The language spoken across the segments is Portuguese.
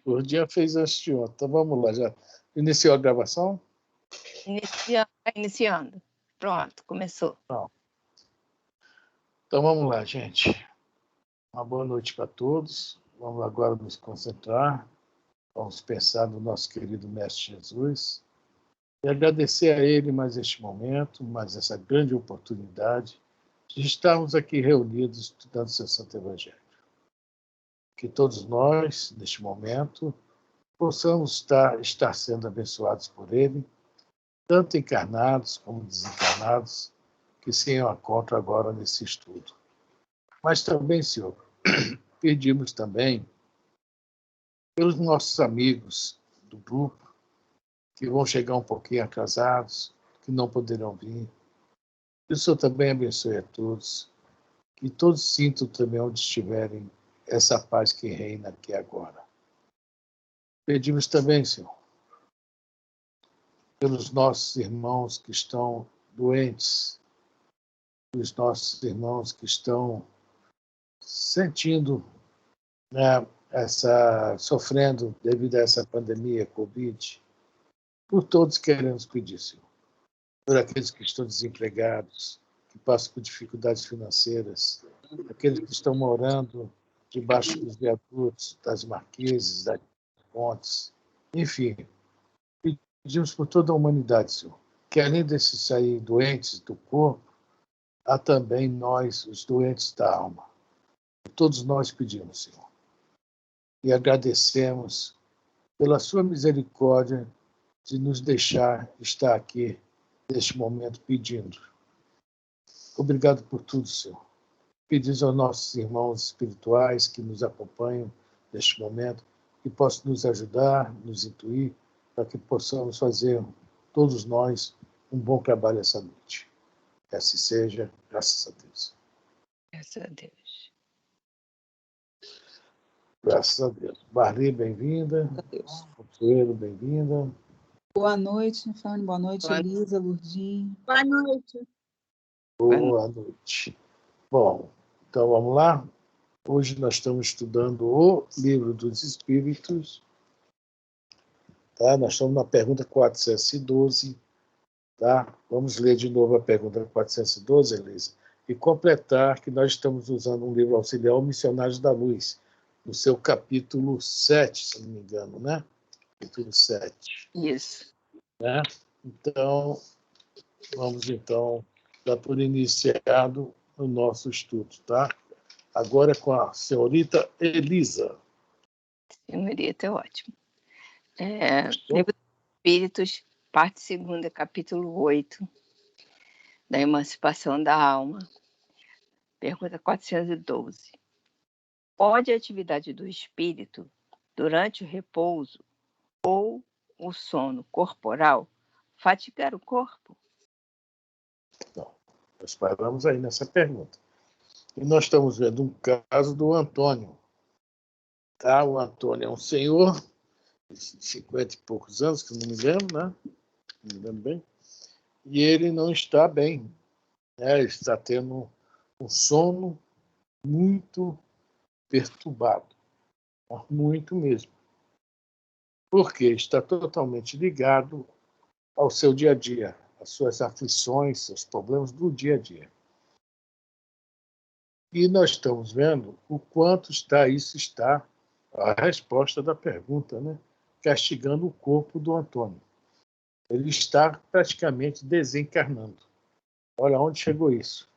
O dia fez antes de ontem. Então vamos lá, já iniciou a gravação? Iniciando. Pronto, começou. Não. Então vamos lá, gente. Uma boa noite para todos. Vamos agora nos concentrar. Vamos pensar no nosso querido Mestre Jesus e agradecer a Ele mais este momento, mais essa grande oportunidade de estarmos aqui reunidos estudando seu Santo Evangelho. Que todos nós, neste momento, possamos estar sendo abençoados por Ele, tanto encarnados como desencarnados, que se encontram agora nesse estudo. Mas também, Senhor, pedimos também pelos nossos amigos do grupo, que vão chegar um pouquinho atrasados, que não poderão vir. Que o Senhor também abençoe a todos, que todos sintam também onde estiverem essa paz que reina aqui agora. Pedimos também, Senhor, pelos nossos irmãos que estão doentes, pelos nossos irmãos que estão sentindo, né, sofrendo devido a essa pandemia, Covid. Por todos queremos pedir, Senhor. Por aqueles que estão desempregados, que passam por dificuldades financeiras, aqueles que estão morando debaixo dos viadutos, das marquises, das pontes, enfim, pedimos por toda a humanidade, Senhor, que além desses sair doentes do corpo, há também nós, os doentes da alma. Todos nós pedimos, Senhor, e agradecemos pela sua misericórdia de nos deixar estar aqui neste momento pedindo. Obrigado por tudo, Senhor. Pedimos aos nossos irmãos espirituais que nos acompanham neste momento, que possam nos ajudar, nos intuir, para que possamos fazer, todos nós, um bom trabalho essa noite. Que assim seja, graças a Deus. Graças a Deus. Graças a Deus. Barri, bem-vinda. Consuelo, bem-vinda. Boa noite, Fane. Boa noite, Elisa, Lourdinho. Boa noite. Boa noite. Bom, então vamos lá. Hoje nós estamos estudando o Livro dos Espíritos. Tá? Nós estamos na pergunta 412. Tá? Vamos ler de novo a pergunta 412, Elisa, e completar que nós estamos usando um livro auxiliar, O Missionários da Luz, no seu capítulo 7, se não me engano, né? Capítulo 7. Isso. Né? Então, vamos então dar por iniciado o nosso estudo, tá? Agora com a senhorita Elisa. Senhorita é ótimo. Livro dos Espíritos, parte 2ª, capítulo 8, da emancipação da alma. Pergunta 412. Pode a atividade do espírito, durante o repouso ou o sono corporal, fatigar o corpo? Então, nós paramos aí nessa pergunta. E nós estamos vendo um caso do Antônio. Tá? O Antônio é um senhor de 50 e poucos anos, que não me lembro, né? Não me lembro bem. E ele não está bem. Né? Ele está tendo um sono muito perturbado. Muito mesmo. Porque está totalmente ligado ao seu dia a dia, às suas aflições, seus problemas do dia a dia. E nós estamos vendo o quanto isso está, a resposta da pergunta, né? Castigando o corpo do Antônio. Ele está praticamente desencarnando. Olha onde chegou isso.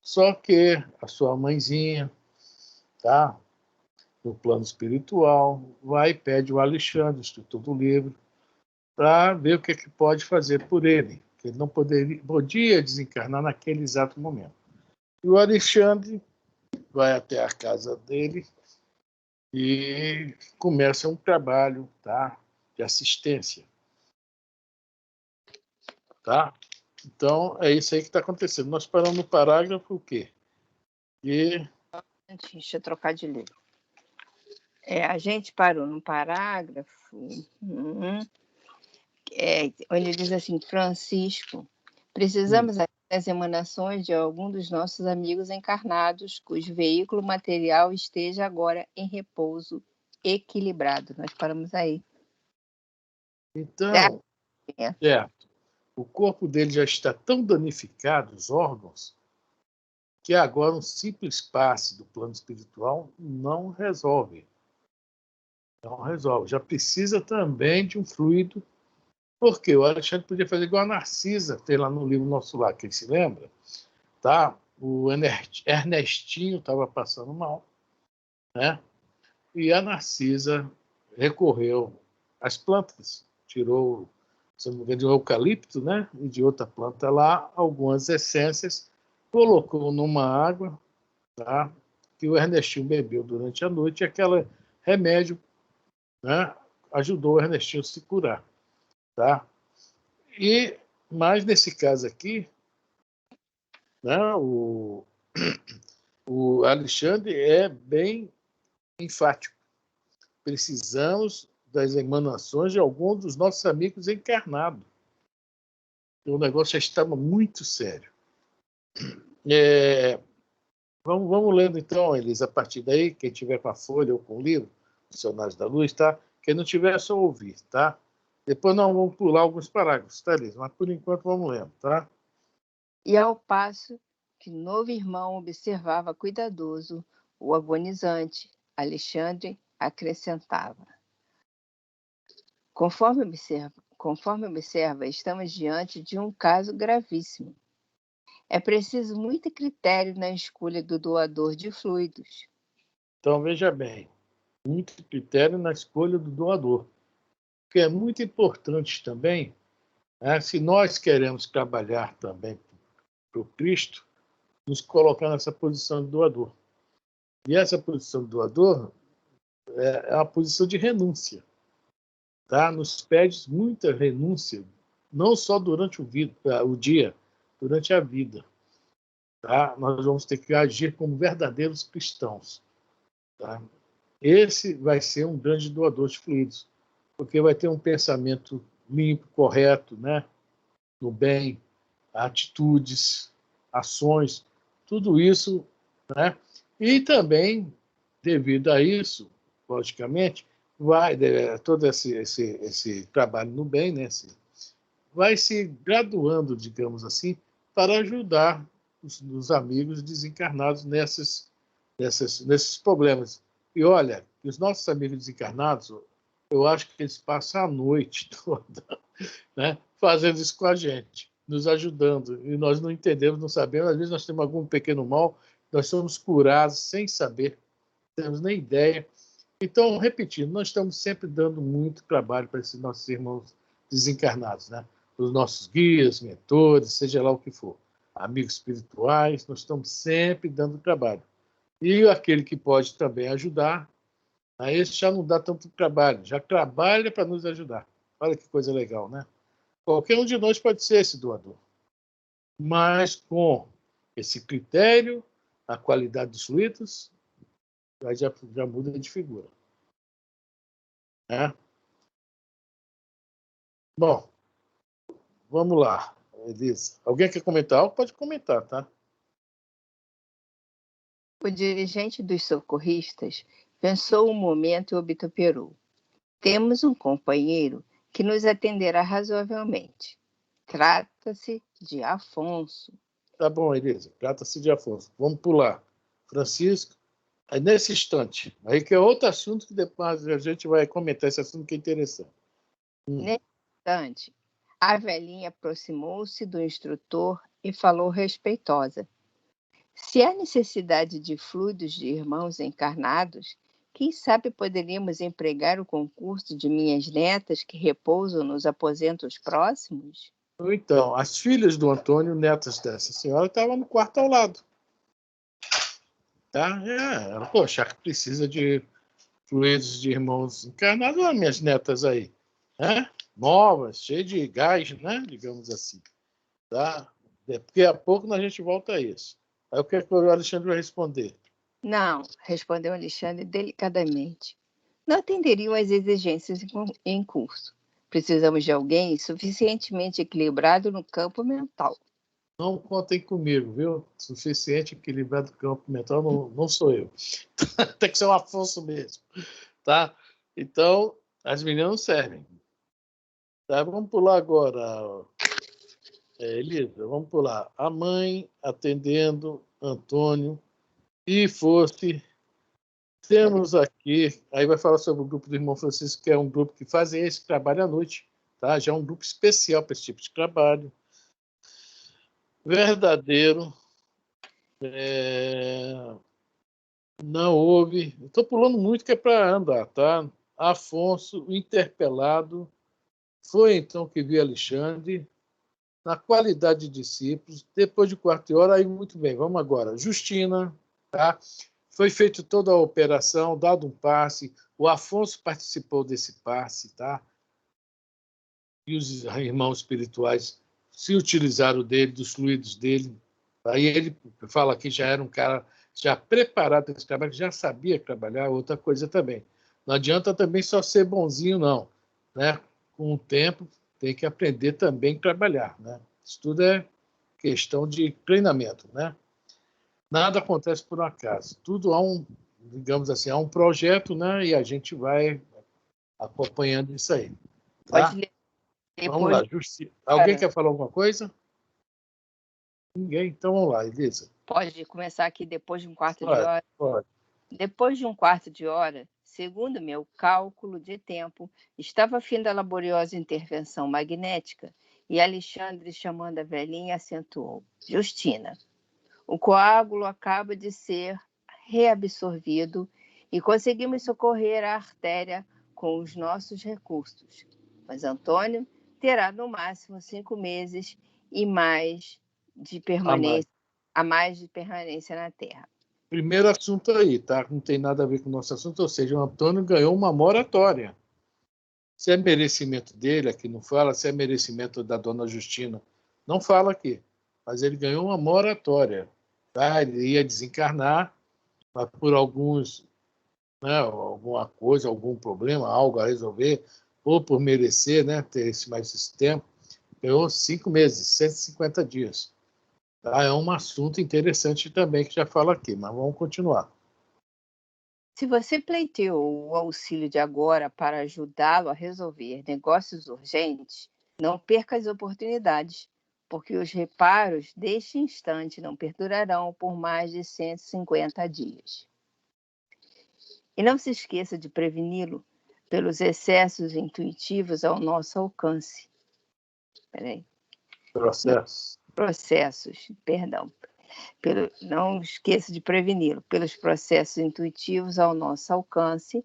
Só que a sua mãezinha, tá? No plano espiritual, vai e pede o Alexandre, o instrutor do livro, para ver o que pode fazer por ele, que ele não podia desencarnar naquele exato momento. E o Alexandre vai até a casa dele e começa um trabalho, tá, de assistência. Tá? Então, é isso aí que está acontecendo. Nós paramos no parágrafo o quê? Deixa eu trocar de livro. A gente parou no parágrafo onde diz assim, Francisco, precisamos das emanações de algum dos nossos amigos encarnados, cujo veículo material esteja agora em repouso equilibrado. Nós paramos aí. Então, É. O corpo dele já está tão danificado, os órgãos, que agora um simples passe do plano espiritual não resolve. Não resolve. Já precisa também de um fluido. Porque o Alexandre podia fazer igual a Narcisa fez lá no livro Nosso Lar, quem se lembra? Tá? O Ernestinho estava passando mal, né? E a Narcisa recorreu às plantas, tirou, se não me engano, de um eucalipto, né? E de outra planta lá, algumas essências, colocou numa água, tá? Que o Ernestinho bebeu durante a noite, e aquele remédio, né? Ajudou o Ernestinho a se curar, tá? Mas nesse caso aqui, né? O Alexandre é bem enfático. Precisamos das emanações de algum dos nossos amigos encarnados. O negócio já estava muito sério. Vamos lendo então, Elisa, a partir daí, quem tiver com a folha ou com o livro, Dicionários da Luz, tá? Quem não tiver, é só ouvir, tá? Depois nós vamos pular alguns parágrafos, tá, Elisa? Mas por enquanto vamos lendo, tá? E ao passo que novo irmão observava cuidadoso o agonizante, Alexandre acrescentava: Conforme observa, estamos diante de um caso gravíssimo. É preciso muito critério na escolha do doador de fluidos. Então, veja bem, muito critério na escolha do doador. Porque é muito importante também, né, se nós queremos trabalhar também para o Cristo, nos colocar nessa posição de doador. E essa posição de doador é uma posição de renúncia. Tá? Nos pede muita renúncia, não só durante o dia, durante a vida. Tá? Nós vamos ter que agir como verdadeiros cristãos. Tá? Esse vai ser um grande doador de fluidos, porque vai ter um pensamento limpo, correto, né? No bem, atitudes, ações, tudo isso, né? E também, devido a isso, logicamente, todo esse trabalho no bem, né? Vai se graduando, digamos assim, para ajudar os amigos desencarnados nesses problemas. E olha, os nossos amigos desencarnados, eu acho que eles passam a noite toda, né, fazendo isso com a gente, nos ajudando. E nós não entendemos, não sabemos. Às vezes nós temos algum pequeno mal, nós somos curados sem saber, não temos nem ideia. Então, repetindo, nós estamos sempre dando muito trabalho para esses nossos irmãos desencarnados, né? Os nossos guias, mentores, seja lá o que for, amigos espirituais, nós estamos sempre dando trabalho. E aquele que pode também ajudar, a esse já não dá tanto trabalho, já trabalha para nos ajudar. Olha que coisa legal, né? Qualquer um de nós pode ser esse doador, mas com esse critério, a qualidade dos fluidos, aí já muda de figura. Né? Bom, vamos lá, Elisa. Alguém quer comentar algo? Pode comentar, tá? O dirigente dos socorristas pensou um momento e obtemperou. Temos um companheiro que nos atenderá razoavelmente. Trata-se de Afonso. Tá bom, Elisa. Trata-se de Afonso. Vamos pular. Francisco, aí nesse instante, aí que é outro assunto que depois a gente vai comentar, esse assunto que é interessante. Nesse instante, a velhinha aproximou-se do instrutor e falou respeitosa. Se há necessidade de fluidos de irmãos encarnados, quem sabe poderíamos empregar o concurso de minhas netas que repousam nos aposentos próximos? Então, as filhas do Antônio, netas dessa senhora, estavam no quarto ao lado. Tá? Poxa, precisa de fluidos de irmãos encarnados, olha minhas netas aí. Né? Novas, cheias de gás, né? Digamos assim. Tá? Daqui a pouco a gente volta a isso. Aí o que o Alexandre vai responder? Não, respondeu Alexandre delicadamente. Não atenderiam às exigências em curso. Precisamos de alguém suficientemente equilibrado no campo mental. Não contem comigo, viu? Suficiente equilibrado no campo mental não sou eu. Tem que ser um Afonso mesmo. Tá? Então, as meninas não servem. Tá? Vamos pular agora, Elisa, vamos pular. A mãe atendendo Antônio e fosse. Temos aqui, aí vai falar sobre o grupo do Irmão Francisco, que é um grupo que faz esse trabalho à noite, tá? Já é um grupo especial para esse tipo de trabalho. Verdadeiro. Não houve. Estou pulando muito que é para andar, tá? Afonso, o interpelado, foi então que viu Alexandre, na qualidade de discípulos, depois de 4 horas, aí muito bem, vamos agora. Justina, tá? Foi feita toda a operação, dado um passe, o Afonso participou desse passe, tá? E os irmãos espirituais se utilizaram dele, dos fluidos dele. Aí ele fala que já era um cara já preparado para esse trabalho, já sabia trabalhar, outra coisa também. Não adianta também só ser bonzinho, não. Né? Com o tempo, tem que aprender também a trabalhar. Né? Isso tudo é questão de treinamento. Né? Nada acontece por um acaso. Tudo há um, digamos assim, há um projeto, né? E a gente vai acompanhando isso aí. Tá? Pode ler Vamos depois. lá, Justi. Alguém quer falar alguma coisa? Ninguém? Então vamos lá, Elisa. Pode começar aqui depois de um quarto de Pode, hora. pode. Depois de um quarto de hora, segundo meu cálculo de tempo, estava fim da laboriosa intervenção magnética e Alexandre, chamando a velhinha, acentuou: Justina, o coágulo acaba de ser reabsorvido e conseguimos socorrer a artéria com os nossos recursos. Mas Antônio terá no máximo 5 meses e mais de permanência, a mais de permanência na Terra. Primeiro assunto aí, tá? Não tem nada a ver com o nosso assunto, ou seja, o Antônio ganhou uma moratória. Se é merecimento dele, aqui não fala, se é merecimento da dona Justina, não fala aqui. Mas ele ganhou uma moratória. Tá? Ele ia desencarnar, mas por alguns, né, alguma coisa, algum problema, algo a resolver, ou por merecer, né, ter mais esse tempo, ganhou 5 meses, 150 dias. Tá? É um assunto interessante também que já fala aqui, mas vamos continuar. Se você pleiteou o auxílio de agora para ajudá-lo a resolver negócios urgentes, não perca as oportunidades, porque os reparos deste instante não perdurarão por mais de 150 dias. E não se esqueça de preveni-lo pelos excessos intuitivos ao nosso alcance. Processos, perdão. Não esqueça de preveni-lo pelos processos intuitivos ao nosso alcance,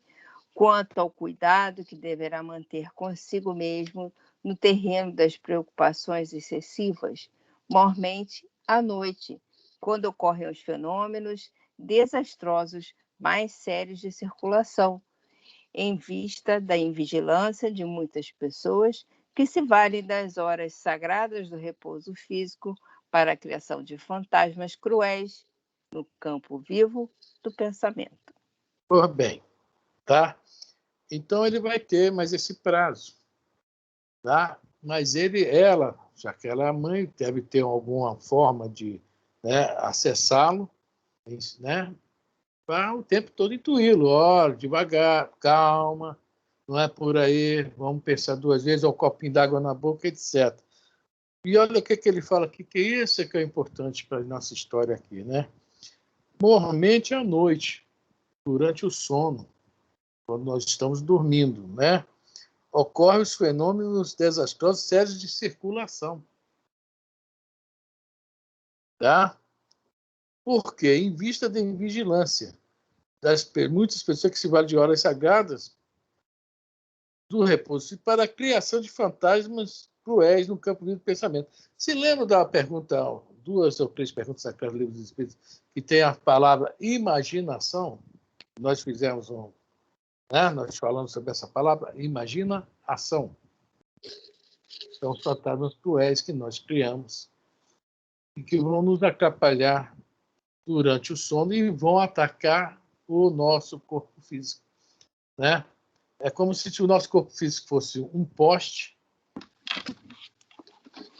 quanto ao cuidado que deverá manter consigo mesmo no terreno das preocupações excessivas, mormente à noite, quando ocorrem os fenômenos desastrosos mais sérios de circulação, em vista da invigilância de muitas pessoas que se valem das horas sagradas do repouso físico para a criação de fantasmas cruéis no campo vivo do pensamento. Por bem, tá? Então ele vai ter mais esse prazo, tá? Mas ela, já que ela é a mãe, deve ter alguma forma de, né, acessá-lo, né? Para o tempo todo intuí-lo, olha, devagar, calma, não é por aí, vamos pensar 2 vezes, ou um copinho d'água na boca, etc. E olha o que ele fala aqui, que isso que é importante para a nossa história aqui, né? Mormente à noite, durante o sono, quando nós estamos dormindo, né? Ocorrem os fenômenos desastrosos sérios de circulação. Tá? Por quê? Em vista da vigilância das muitas pessoas que se valem de horas sagradas do repouso para a criação de fantasmas cruéis no campo do pensamento. Se lembra da pergunta, 2 ou 3 perguntas da Livro dos Espíritos, que tem a palavra imaginação? Nós fizemos né? Nós falamos sobre essa palavra, imagina ação. São os fantasmas cruéis que nós criamos e que vão nos atrapalhar durante o sono e vão atacar o nosso corpo físico, né? É como se o nosso corpo físico fosse um poste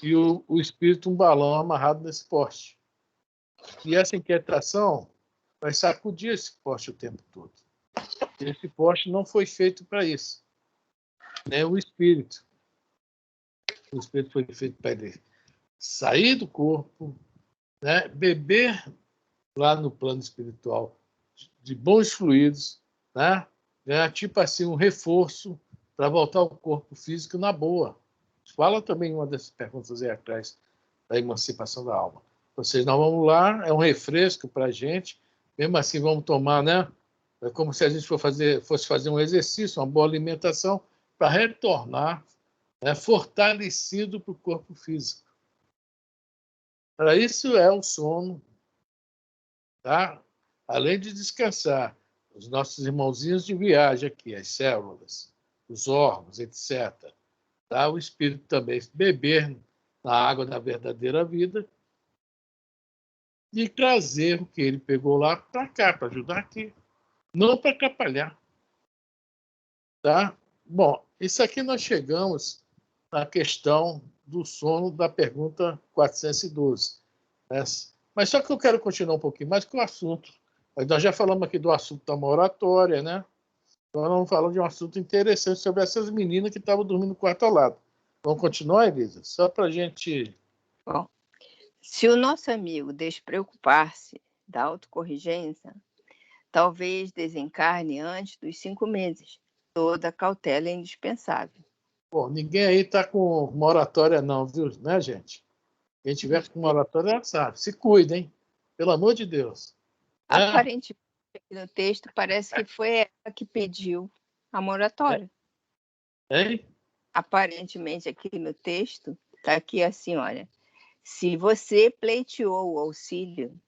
e o espírito um balão amarrado nesse poste. E essa inquietação vai sacudir esse poste o tempo todo. Esse poste não foi feito para isso. Nem o espírito. O espírito foi feito para ele sair do corpo, né? Beber lá no plano espiritual de bons fluidos, né? Ganhar tipo assim um reforço para voltar ao corpo físico na boa. Fala também uma dessas perguntas aí atrás da emancipação da alma. Vocês nós vamos lá, é um refresco para a gente, mesmo assim vamos tomar, né? É como se a gente fosse fazer um exercício, uma boa alimentação, para retornar, né, fortalecido para o corpo físico. Para isso é o sono, tá? Além de descansar, os nossos irmãozinhos de viagem aqui, as células, os órgãos, etc. Tá? O espírito também beber na água da verdadeira vida e trazer o que ele pegou lá para cá, para ajudar aqui, não para atrapalhar. Tá? Bom, isso aqui nós chegamos na questão do sono da pergunta 412. Né? Mas só que eu quero continuar um pouquinho mais com o assunto. Nós já falamos aqui do assunto da moratória, né? Agora vamos falar de um assunto interessante sobre essas meninas que estavam dormindo no quarto ao lado. Vamos continuar, Elisa? Só para a gente... Bom, se o nosso amigo despreocupar-se da autocorrigência, talvez desencarne antes dos 5 meses. Toda cautela é indispensável. Bom, ninguém aí está com moratória não, viu? Né, gente? Quem tiver com moratória sabe. Se cuida, hein? Pelo amor de Deus. Aparentemente, aqui no texto, parece que foi ela que pediu a moratória. Hein? Aparentemente, aqui no texto, está aqui assim, olha. Se você pleiteou o auxílio,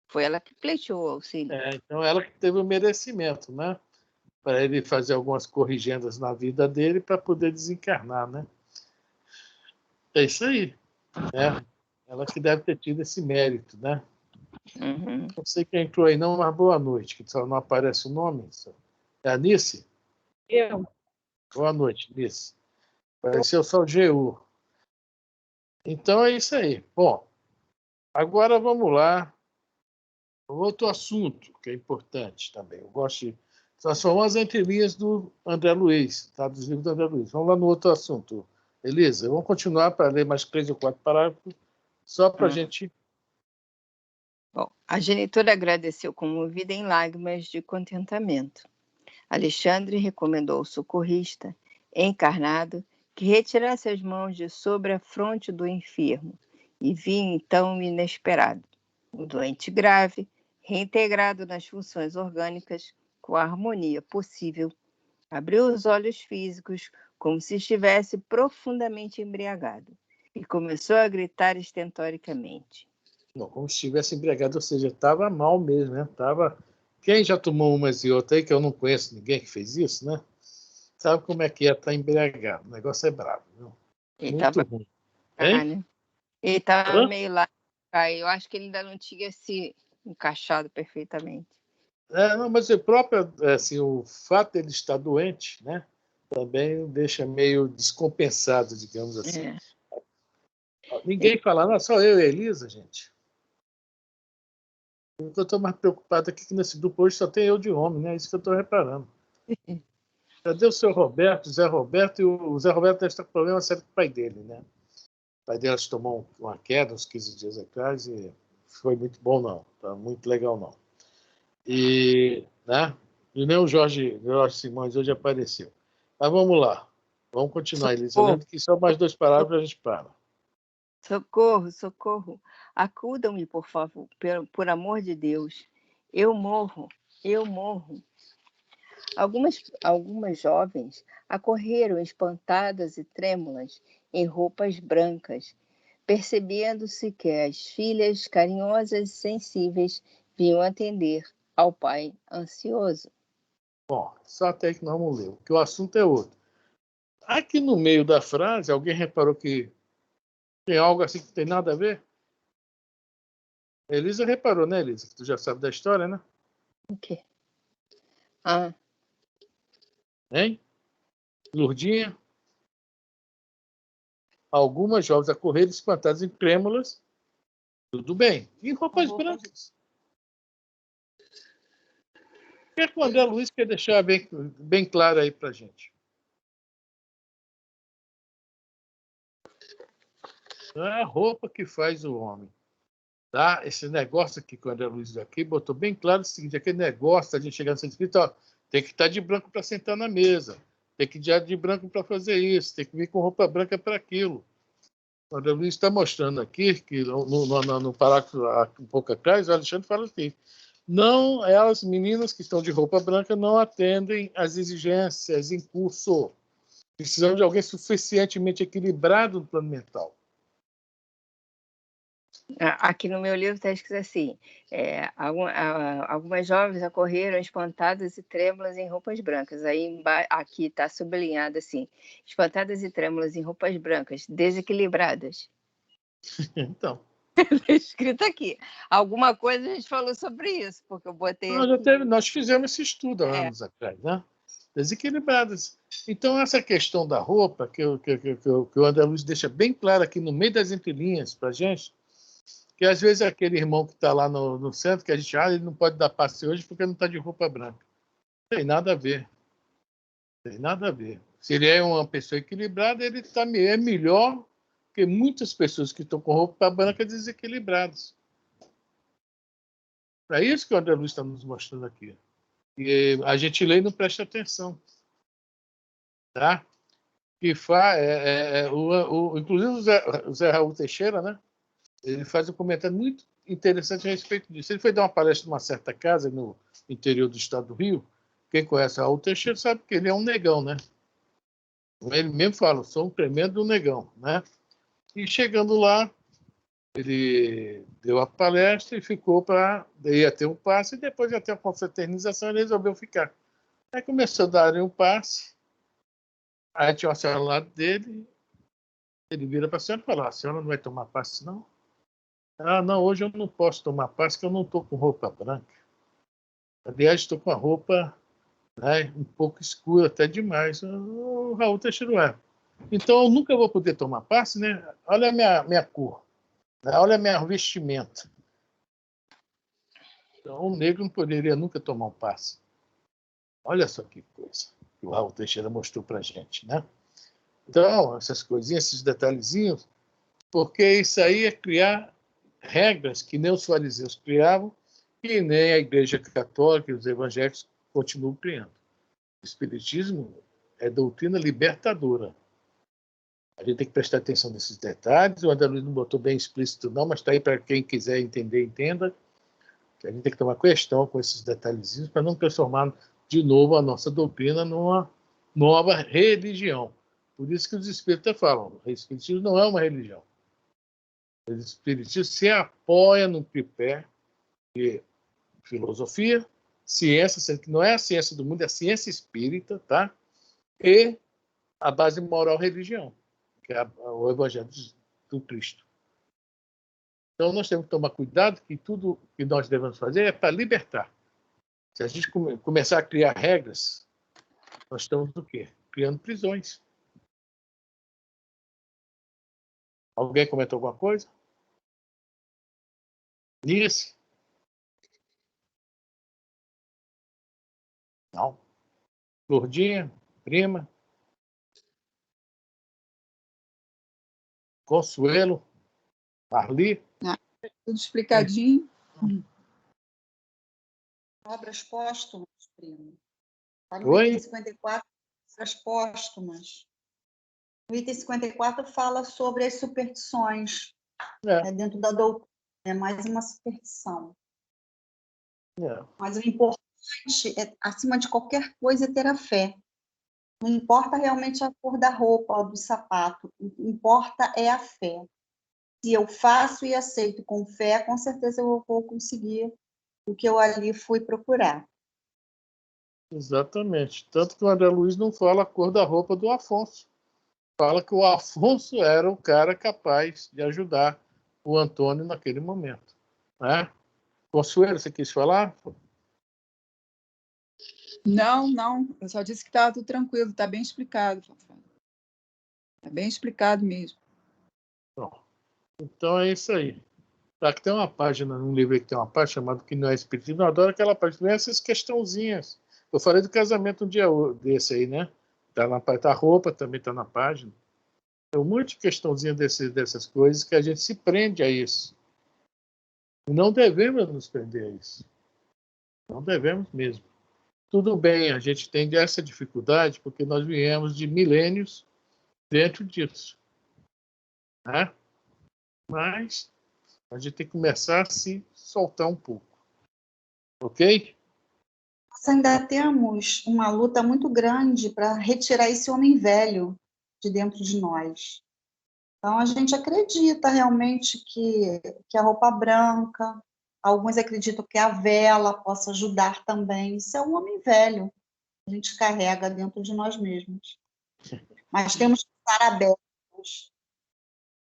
foi ela que pleiteou o auxílio. Então ela que teve o merecimento, né? Para ele fazer algumas corrigendas na vida dele para poder desencarnar, né? É isso aí. Né? Ela que deve ter tido esse mérito, né? Uhum. Não sei quem entrou aí não, mas boa noite, que só não aparece o nome. É a Nice? Eu. Boa noite, Nice. Apareceu só o GU. Então é isso aí. Bom, agora vamos lá. Outro assunto que é importante também. Eu gosto de... São as famosas entrelinhas do André Luiz, tá? Dos livros do André Luiz. Vamos lá no outro assunto. Elisa, vamos continuar para ler mais 3 ou 4 parágrafos, só para a gente... Bom, a genitora agradeceu comovida em lágrimas de contentamento. Alexandre recomendou ao socorrista, encarnado, que retirasse as mãos de sobre a fronte do enfermo, e vinha então o inesperado. O doente grave, reintegrado nas funções orgânicas, com a harmonia possível, abriu os olhos físicos como se estivesse profundamente embriagado e começou a gritar estentoricamente. Não, como se estivesse embriagado, ou seja, estava mal mesmo, né? Tava... Quem já tomou umas e outras aí, que eu não conheço ninguém que fez isso, né? Sabe como é que é estar embriagado. O negócio é bravo, viu? Muito ruim. Hein? Ele estava meio lá. Eu acho que ele ainda não tinha se encaixado perfeitamente. Não, mas o próprio, assim, o fato de ele estar doente, né? Também o deixa meio descompensado, digamos assim. Ninguém fala, não, só eu e a Elisa, gente. Eu estou mais preocupado aqui que nesse grupo hoje só tem eu de homem, né? É isso que eu estou reparando. Cadê o seu Roberto, o Zé Roberto? E o Zé Roberto deve estar com problema sério com o pai dele, né? O pai dele tomou uma queda uns 15 dias atrás e foi muito bom, não. Tá muito legal, não. Né? E nem o Jorge Simões hoje apareceu. Mas vamos lá. Vamos continuar, Elisa. Lembra que só mais 2 parágrafos a gente para. Socorro, socorro. Acudam-me, por favor, por amor de Deus. Eu morro, eu morro. Algumas jovens acorreram espantadas e trêmulas em roupas brancas, percebendo-se que as filhas carinhosas e sensíveis vinham atender ao pai ansioso. Bom, só até que nós vamos ler, porque o assunto é outro. Aqui no meio da frase, alguém reparou que tem algo assim que não tem nada a ver? A Elisa reparou, né, Elisa? Que tu já sabe da história, né? O quê? Hein? Lourdinha? Algumas jovens acorreram espantadas em trêmulas. Tudo bem. E roupas brancas. que o André Luiz quer deixar bem claro aí para a gente? Não é a roupa que faz o homem. Tá? Esse negócio aqui que o André Luiz aqui botou bem claro o seguinte: aquele negócio da gente chegar no escrito, ó, tem que estar de branco para sentar na mesa, tem que ir de branco para fazer isso, tem que vir com roupa branca para aquilo. O André Luiz está mostrando aqui que no parágrafo um pouco atrás, o Alexandre fala assim: não, elas, meninas que estão de roupa branca, não atendem às exigências em curso. Precisam de alguém suficientemente equilibrado no plano mental. Aqui no meu livro está escrito assim: algumas jovens acorreram espantadas e trêmulas em roupas brancas. Aí aqui está sublinhado assim: espantadas e trêmulas em roupas brancas, desequilibradas. Então. Está escrito aqui. Alguma coisa a gente falou sobre isso, porque eu botei aqui. Nós fizemos esse estudo há anos atrás, né? Desequilibradas. Então, essa questão da roupa, que o André Luiz deixa bem claro aqui no meio das entrelinhas para a gente, que às vezes é aquele irmão que está lá no centro, que a gente ele não pode dar passe hoje porque não está de roupa branca. Não tem nada a ver. Tem nada a ver. Se ele é uma pessoa equilibrada, ele é melhor que muitas pessoas que estão com roupa branca desequilibradas. É isso que o André Luiz está nos mostrando aqui. E a gente lê e não presta atenção. Tá? Que inclusive o Zé Raul Teixeira, né? Ele faz um comentário muito interessante a respeito disso. Ele foi dar uma palestra numa certa casa no interior do estado do Rio. Quem conhece o Raul Teixeira sabe que ele é um negão, né? Ele mesmo fala, sou um tremendo negão, né? E chegando lá, ele deu a palestra e ficou ia ter um passe, e depois ia ter uma confraternização, ele resolveu ficar. Aí começou a dar um passe, aí tinha uma senhora ao lado dele, ele vira para a senhora e fala: a senhora não vai tomar passe, não? Ah, não, hoje eu não posso tomar passe, porque eu não estou com roupa branca. Aliás, estou com a roupa, né, um pouco escura, até demais. O Raul Teixeira. Então, eu nunca vou poder tomar passe, né? Olha a minha cor, né? Olha a minha vestimenta. Então, o negro não poderia nunca tomar um passe. Olha só que coisa que o Raul Teixeira mostrou para a gente, né? Então, essas coisinhas, esses detalhezinhos, porque isso aí é criar regras que nem os fariseus criavam e nem a Igreja Católica e os evangélicos continuam criando. O Espiritismo é doutrina libertadora. A gente tem que prestar atenção nesses detalhes. O André Luiz não botou bem explícito, não, mas está aí para quem quiser entender, entenda. Que a gente tem que tomar questão com esses detalhezinhos para não transformar de novo a nossa doutrina numa nova religião. Por isso que os espíritas falam: o Espiritismo não é uma religião. O Espiritismo se apoia no tripé de filosofia, ciência, sendo que não é a ciência do mundo, é a ciência espírita, tá? E a base moral religião, que é o Evangelho do Cristo. Então, nós temos que tomar cuidado que tudo que nós devemos fazer é para libertar. Se a gente começar a criar regras, nós estamos o quê? Criando prisões. Alguém comentou alguma coisa? Nisso? Não. Lourdinha? Prima? Consuelo? Marli? Tudo explicadinho. Obras póstumas, primo. Está no Oi? item 54, obras póstumas. No item 54 fala sobre as superstições. Dentro da doutrina, é mais uma superstição. Mas o importante, acima de qualquer coisa, é ter a fé. Não importa realmente a cor da roupa ou do sapato, o que importa é a fé. Se eu faço e aceito com fé, com certeza eu vou conseguir o que eu ali fui procurar. Exatamente. Tanto que o André Luiz não fala a cor da roupa do Afonso. Fala que o Afonso era o cara capaz de ajudar o Antônio naquele momento. Né? Consuelo, você quis falar? Não. Eu só disse que estava tudo tranquilo, está bem explicado. Está bem explicado mesmo. Bom, então é isso aí. Tá, que tem uma página, num livro que tem uma página chamada Que Não é Espiritismo, eu adoro aquela página, tem essas questãozinhas. Eu falei do casamento um dia desse aí, né? Tá a roupa, também está na página. Tem um monte de questãozinha dessas coisas que a gente se prende a isso. E não devemos nos prender a isso. Não devemos mesmo. Tudo bem, a gente tem essa dificuldade porque nós viemos de milênios dentro disso. Né? Mas a gente tem que começar a se soltar um pouco. Ok? Nós ainda temos uma luta muito grande para retirar esse homem velho de dentro de nós. Então, a gente acredita realmente que a roupa branca, alguns acreditam que a vela possa ajudar também. Isso é um homem velho que a gente carrega dentro de nós mesmos. Mas temos que estar abertos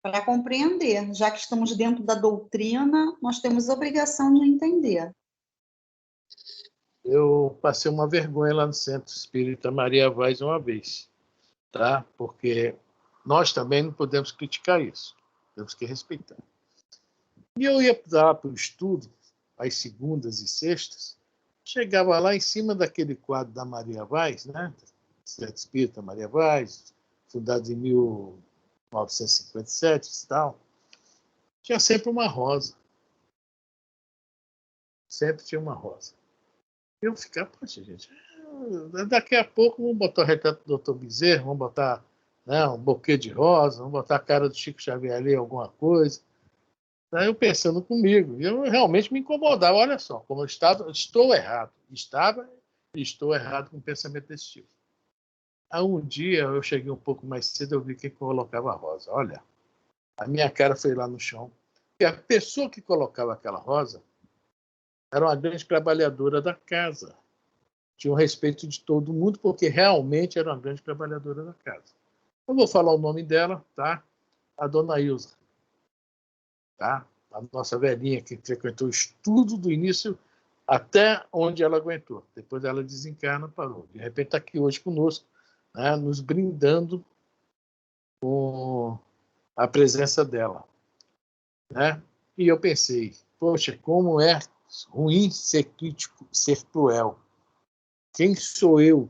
para compreender. Já que estamos dentro da doutrina, nós temos a obrigação de entender. Eu passei uma vergonha lá no Centro Espírita Maria Vaz uma vez, tá? Porque nós também não podemos criticar isso, temos que respeitar. E eu ia lá para o estudo, às segundas e sextas, chegava lá em cima daquele quadro da Maria Vaz, né? Centro Espírita Maria Vaz, fundado em 1957 e tal, tinha sempre uma rosa. Sempre tinha uma rosa. Eu ficava, poxa, gente, daqui a pouco vamos botar o retrato do Dr. Bezerra, vamos botar, né, um buquê de rosa, vamos botar a cara do Chico Xavier ali, alguma coisa. Aí eu pensando comigo, e eu realmente me incomodava, olha só, como eu estou errado. Estava e estou errado com um pensamento desse tipo. Aí um dia eu cheguei um pouco mais cedo, eu vi quem colocava a rosa. Olha, a minha cara foi lá no chão. E a pessoa que colocava aquela rosa era uma grande trabalhadora da casa. Tinha o respeito de todo mundo, porque realmente era uma grande trabalhadora da casa. Eu vou falar o nome dela, tá? A dona Ilza. Tá? A nossa velhinha que frequentou o estudo do início até onde ela aguentou. Depois ela desencarna, parou. De repente está aqui hoje conosco, né? Nos brindando com a presença dela. Né? E eu pensei, poxa, como é ruim ser crítico, ser cruel. Quem sou eu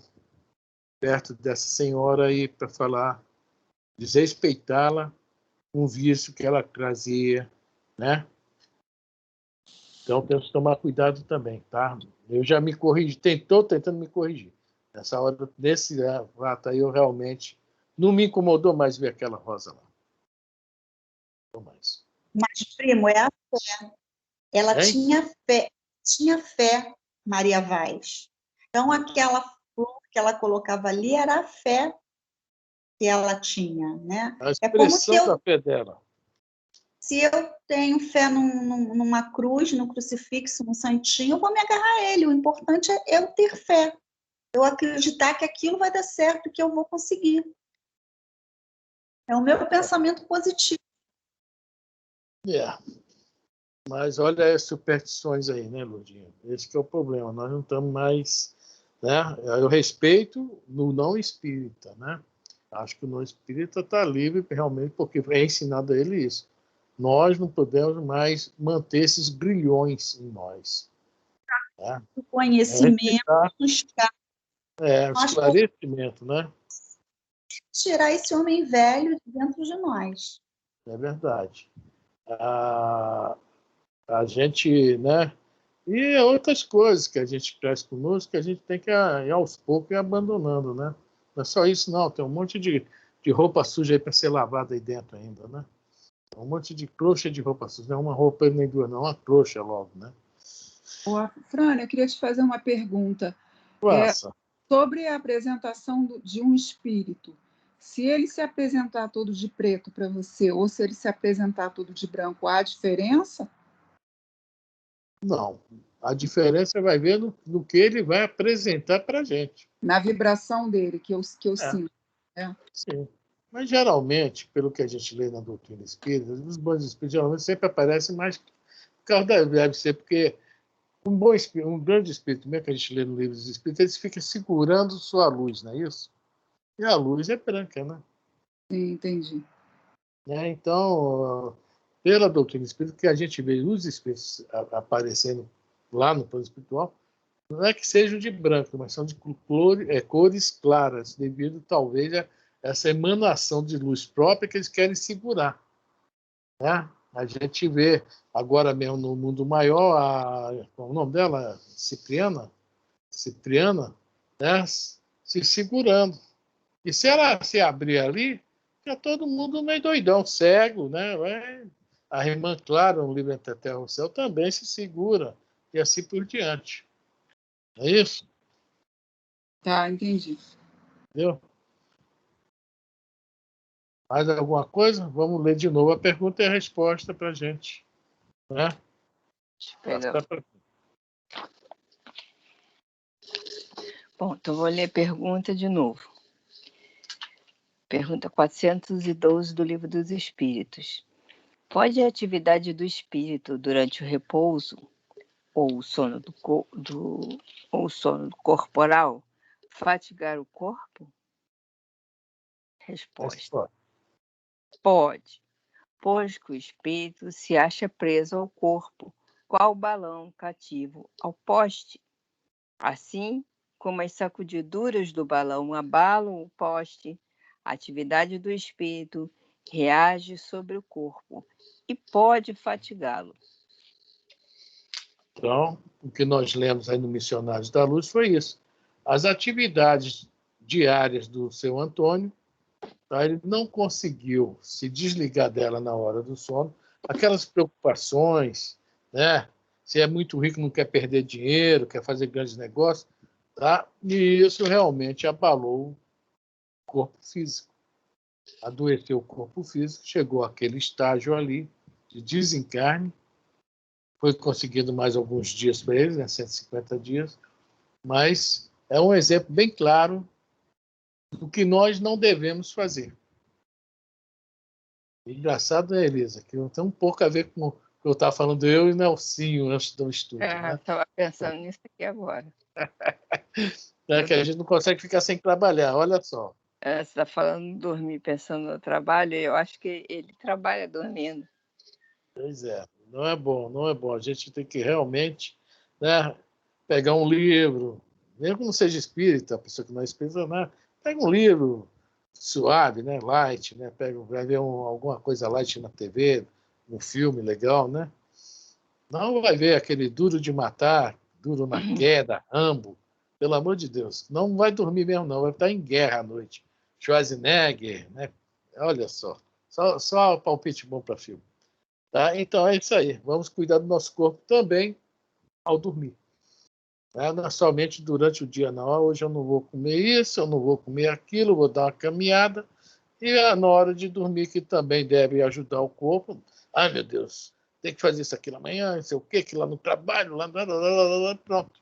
perto dessa senhora aí para falar, desrespeitá-la, um vício que ela trazia, né? Então temos que tomar cuidado também, tá? Eu já me corrigi, tentando me corrigir. Nessa hora, nesse ato aí, eu realmente não me incomodou mais ver aquela rosa lá. Não mais. Mas, primo, é a fé. Ela tinha fé, Maria Vaz. Então, aquela flor que ela colocava ali era a fé que ela tinha, né? A É como se expressão da fé dela. se eu tenho fé numa cruz, num crucifixo, num santinho, eu vou me agarrar a ele. O importante é eu ter fé. Eu acreditar que aquilo vai dar certo, que eu vou conseguir. É o meu pensamento positivo. Yeah. Mas olha as superstições aí, né, Lourdinha? Esse que é o problema. Nós não estamos mais... Né? Eu respeito no não espírita, né? Acho que o não espírita está livre realmente, porque é ensinado a ele isso. Nós não podemos mais manter esses grilhões em nós. Né? O conhecimento, esclarecimento, né? tirar esse homem velho de dentro de nós. É verdade. A gente, né? E outras coisas que a gente traz conosco que a gente tem que ir aos poucos ir abandonando, né? Não é só isso, não. Tem um monte de roupa suja aí para ser lavada aí dentro ainda, né? Um monte de trouxa de roupa suja. Não é uma roupa nem duas, não. Uma trouxa logo, né? Ô, Fran, eu queria te fazer uma pergunta. Sobre a apresentação de um espírito. Se ele se apresentar todo de preto para você ou se ele se apresentar todo de branco, há diferença? Não. A diferença vai ver no que ele vai apresentar para a gente. Na vibração dele, que eu sinto. Né? Sim. Mas, geralmente, pelo que a gente lê na doutrina espírita, os bons espíritos geralmente sempre aparecem mais por causa deve ser porque um grande espírito, mesmo que a gente lê no livro dos espíritos, ele fica segurando sua luz, não é isso? E a luz é branca, né? Sim, entendi. Então, pela doutrina espírita, que a gente vê os espíritos aparecendo lá no plano espiritual, não é que sejam de branco, mas são de cores claras, devido talvez a essa emanação de luz própria que eles querem segurar. Né? A gente vê agora mesmo no mundo maior, qual é o nome dela? Cipriana, né? Se segurando. E se ela se abrir ali, fica todo mundo meio doidão, cego, né? A irmã Clara, no livro Entre a Terra e o Céu, também se segura, e assim por diante. É isso? Tá, entendi. Entendeu? Mais alguma coisa? Vamos ler de novo a pergunta e a resposta para a gente. Né? Bom, então vou ler a pergunta de novo. Pergunta 412 do Livro dos Espíritos. Pode a atividade do espírito durante o repouso ou o sono ou o sono corporal fatigar o corpo? Resposta. Pode, pois que o espírito se acha preso ao corpo, qual balão cativo ao poste. Assim como as sacudiduras do balão abalam o poste, a atividade do espírito reage sobre o corpo e pode fatigá-lo. Então, o que nós lemos aí no Missionários da Luz foi isso. As atividades diárias do seu Antônio, tá? Ele não conseguiu se desligar dela na hora do sono. Aquelas preocupações, né? Se é muito rico, não quer perder dinheiro, quer fazer grandes negócios, tá? E isso realmente abalou o corpo físico. Adoeceu o corpo físico, chegou àquele estágio ali de desencarne. Foi conseguido mais alguns dias para ele, né? 150 dias, mas é um exemplo bem claro do que nós não devemos fazer. Engraçado, né, Elisa, que tem um pouco a ver com o que eu estava falando eu e Nelsinho antes do estúdio. Né? Estava pensando nisso aqui agora. É que a gente não consegue ficar sem trabalhar, olha só. Você está falando de dormir pensando no trabalho, eu acho que ele trabalha dormindo. Pois é, não é bom, não é bom. A gente tem que realmente, né, pegar um livro, mesmo que não seja espírita, a pessoa que não é espírita, né, pega um livro suave, né, light, né, vai ver alguma coisa light na TV, um filme legal, né? Não vai ver aquele Duro de Matar, Duro na Queda, Rambo, pelo amor de Deus. Não vai dormir mesmo, não, vai estar em guerra à noite. Schwarzenegger, né? Olha só palpite bom para filme. Tá? Então é isso aí. Vamos cuidar do nosso corpo também ao dormir. Não é somente durante o dia, não. Hoje eu não vou comer isso, eu não vou comer aquilo, vou dar uma caminhada. E é na hora de dormir que também deve ajudar o corpo. Ai, meu Deus, tem que fazer isso aqui amanhã, não sei o quê, que lá no trabalho, pronto.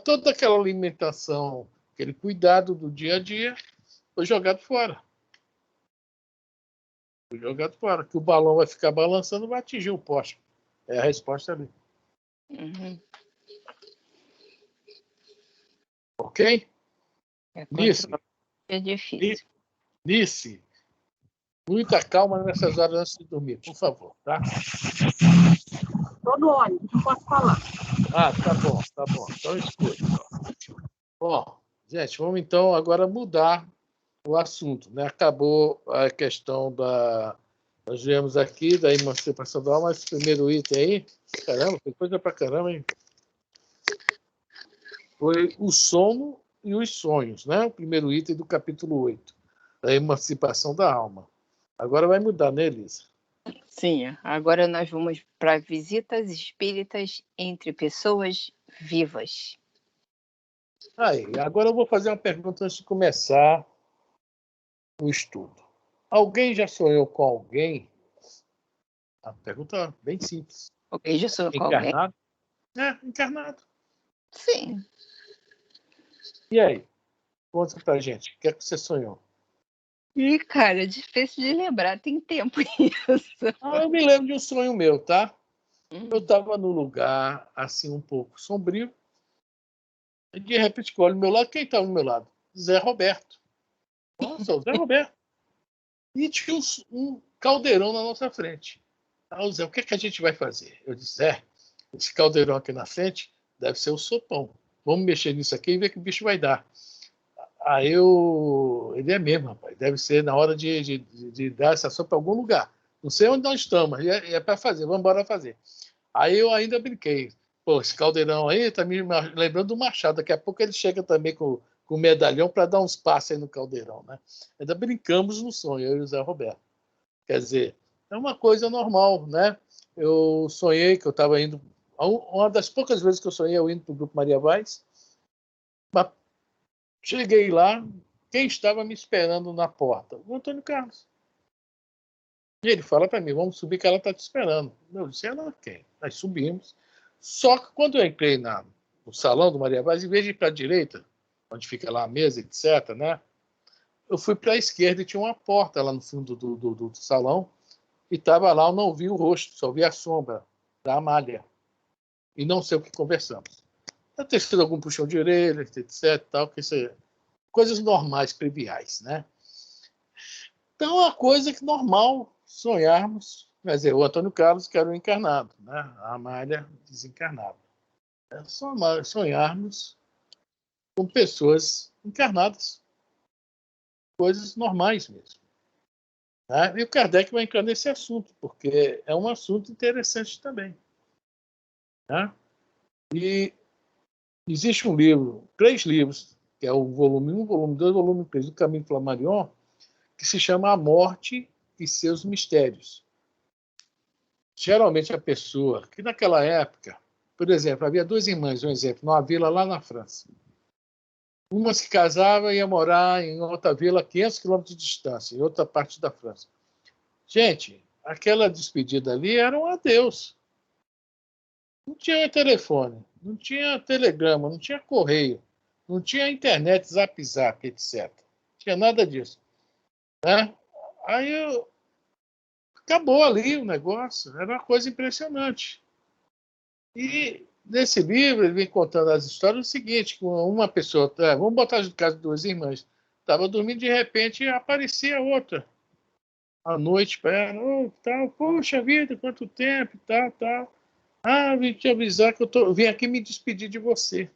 Toda aquela alimentação, aquele cuidado do dia a dia, foi jogado fora. Foi jogado fora. Que o balão vai ficar balançando, vai atingir o poste. É a resposta ali. Uhum. Ok? Nice. É difícil. Nice. Muita calma nessas horas antes de dormir, por favor, tá? Estou no ônibus, não posso falar. Tá bom. Então escuta. Bom, gente, vamos então agora mudar o assunto, né? Acabou a questão nós viemos aqui da emancipação da alma, esse primeiro item aí, caramba, tem coisa pra caramba, hein? Foi o sono e os sonhos, né? O primeiro item do capítulo 8, da emancipação da alma. Agora vai mudar, né, Elisa? Sim, agora nós vamos para visitas espíritas entre pessoas vivas. Aí, agora eu vou fazer uma pergunta antes de começar o estudo. Alguém já sonhou com alguém? A pergunta bem simples. Alguém já sonhou com alguém? Encarnado? Encarnado. Sim. E aí? Conta pra gente. O que é que você sonhou? Ih, cara, é difícil de lembrar. Tem tempo isso. Eu me lembro de um sonho meu, tá? Eu estava num lugar, assim, um pouco sombrio. E, de repente, eu olho do meu lado. Quem estava do meu lado? Zé Roberto. Nossa, o Zé Roberto. E tinha um caldeirão na nossa frente. Ah, Zé, o que, é que a gente vai fazer? Eu disse, esse caldeirão aqui na frente deve ser o sopão. Vamos mexer nisso aqui e ver que o bicho vai dar. Aí ele é mesmo, rapaz. Deve ser na hora de dar essa sopa em algum lugar. Não sei onde nós estamos, é para fazer, vamos embora fazer. Aí eu ainda brinquei. Pô, esse caldeirão aí tá me lembrando do Machado. Daqui a pouco ele chega também com o medalhão para dar uns passos aí no caldeirão, né? Ainda brincamos no sonho, eu e o Zé Roberto. Quer dizer, é uma coisa normal, né? Eu sonhei que eu estava indo... Uma das poucas vezes que eu sonhei eu indo para o Grupo Maria Vaz. Mas cheguei lá, quem estava me esperando na porta? O Antônio Carlos. E ele fala para mim, vamos subir que ela está te esperando. Eu disse, ela quer. Nós subimos. Só que quando eu entrei no salão do Maria Vaz, em vez de ir para a direita, onde fica lá a mesa, etc., né? Eu fui para a esquerda e tinha uma porta lá no fundo do salão. E estava lá, eu não vi o rosto, só vi a sombra da Amália. E não sei o que conversamos. Deve ter sido algum puxão de orelha, etc., tal, que isso é coisas normais, triviais, né? Então, é uma coisa que normal sonharmos, quer dizer, o Antônio Carlos, que era o encarnado, né? A Amália, desencarnada. É sonharmos com pessoas encarnadas, coisas normais mesmo. Né? E o Kardec vai entrar nesse assunto, porque é um assunto interessante também. Né? E existe um livro, 3 livros, que é o volume 1, volume 2, volume 3 do Caminho de Flammarion, que se chama A Morte e Seus Mistérios. Geralmente a pessoa que naquela época, por exemplo, havia 2 irmãs, um exemplo, numa vila lá na França. Uma se casava e ia morar em outra vila a 500 quilômetros de distância, em outra parte da França. Gente, aquela despedida ali era um adeus. Não tinha telefone, não tinha telegrama, não tinha correio, não tinha internet, zap, etc. Não tinha nada disso. Né? Aí acabou ali o negócio, era uma coisa impressionante. E nesse livro ele vem contando as histórias do seguinte, com uma pessoa, vamos botar no caso de 2 irmãs, estava dormindo, de repente aparecia outra. À noite, para ela, tal, poxa vida, quanto tempo, tal. Ah, vim te avisar que vim aqui me despedir de você.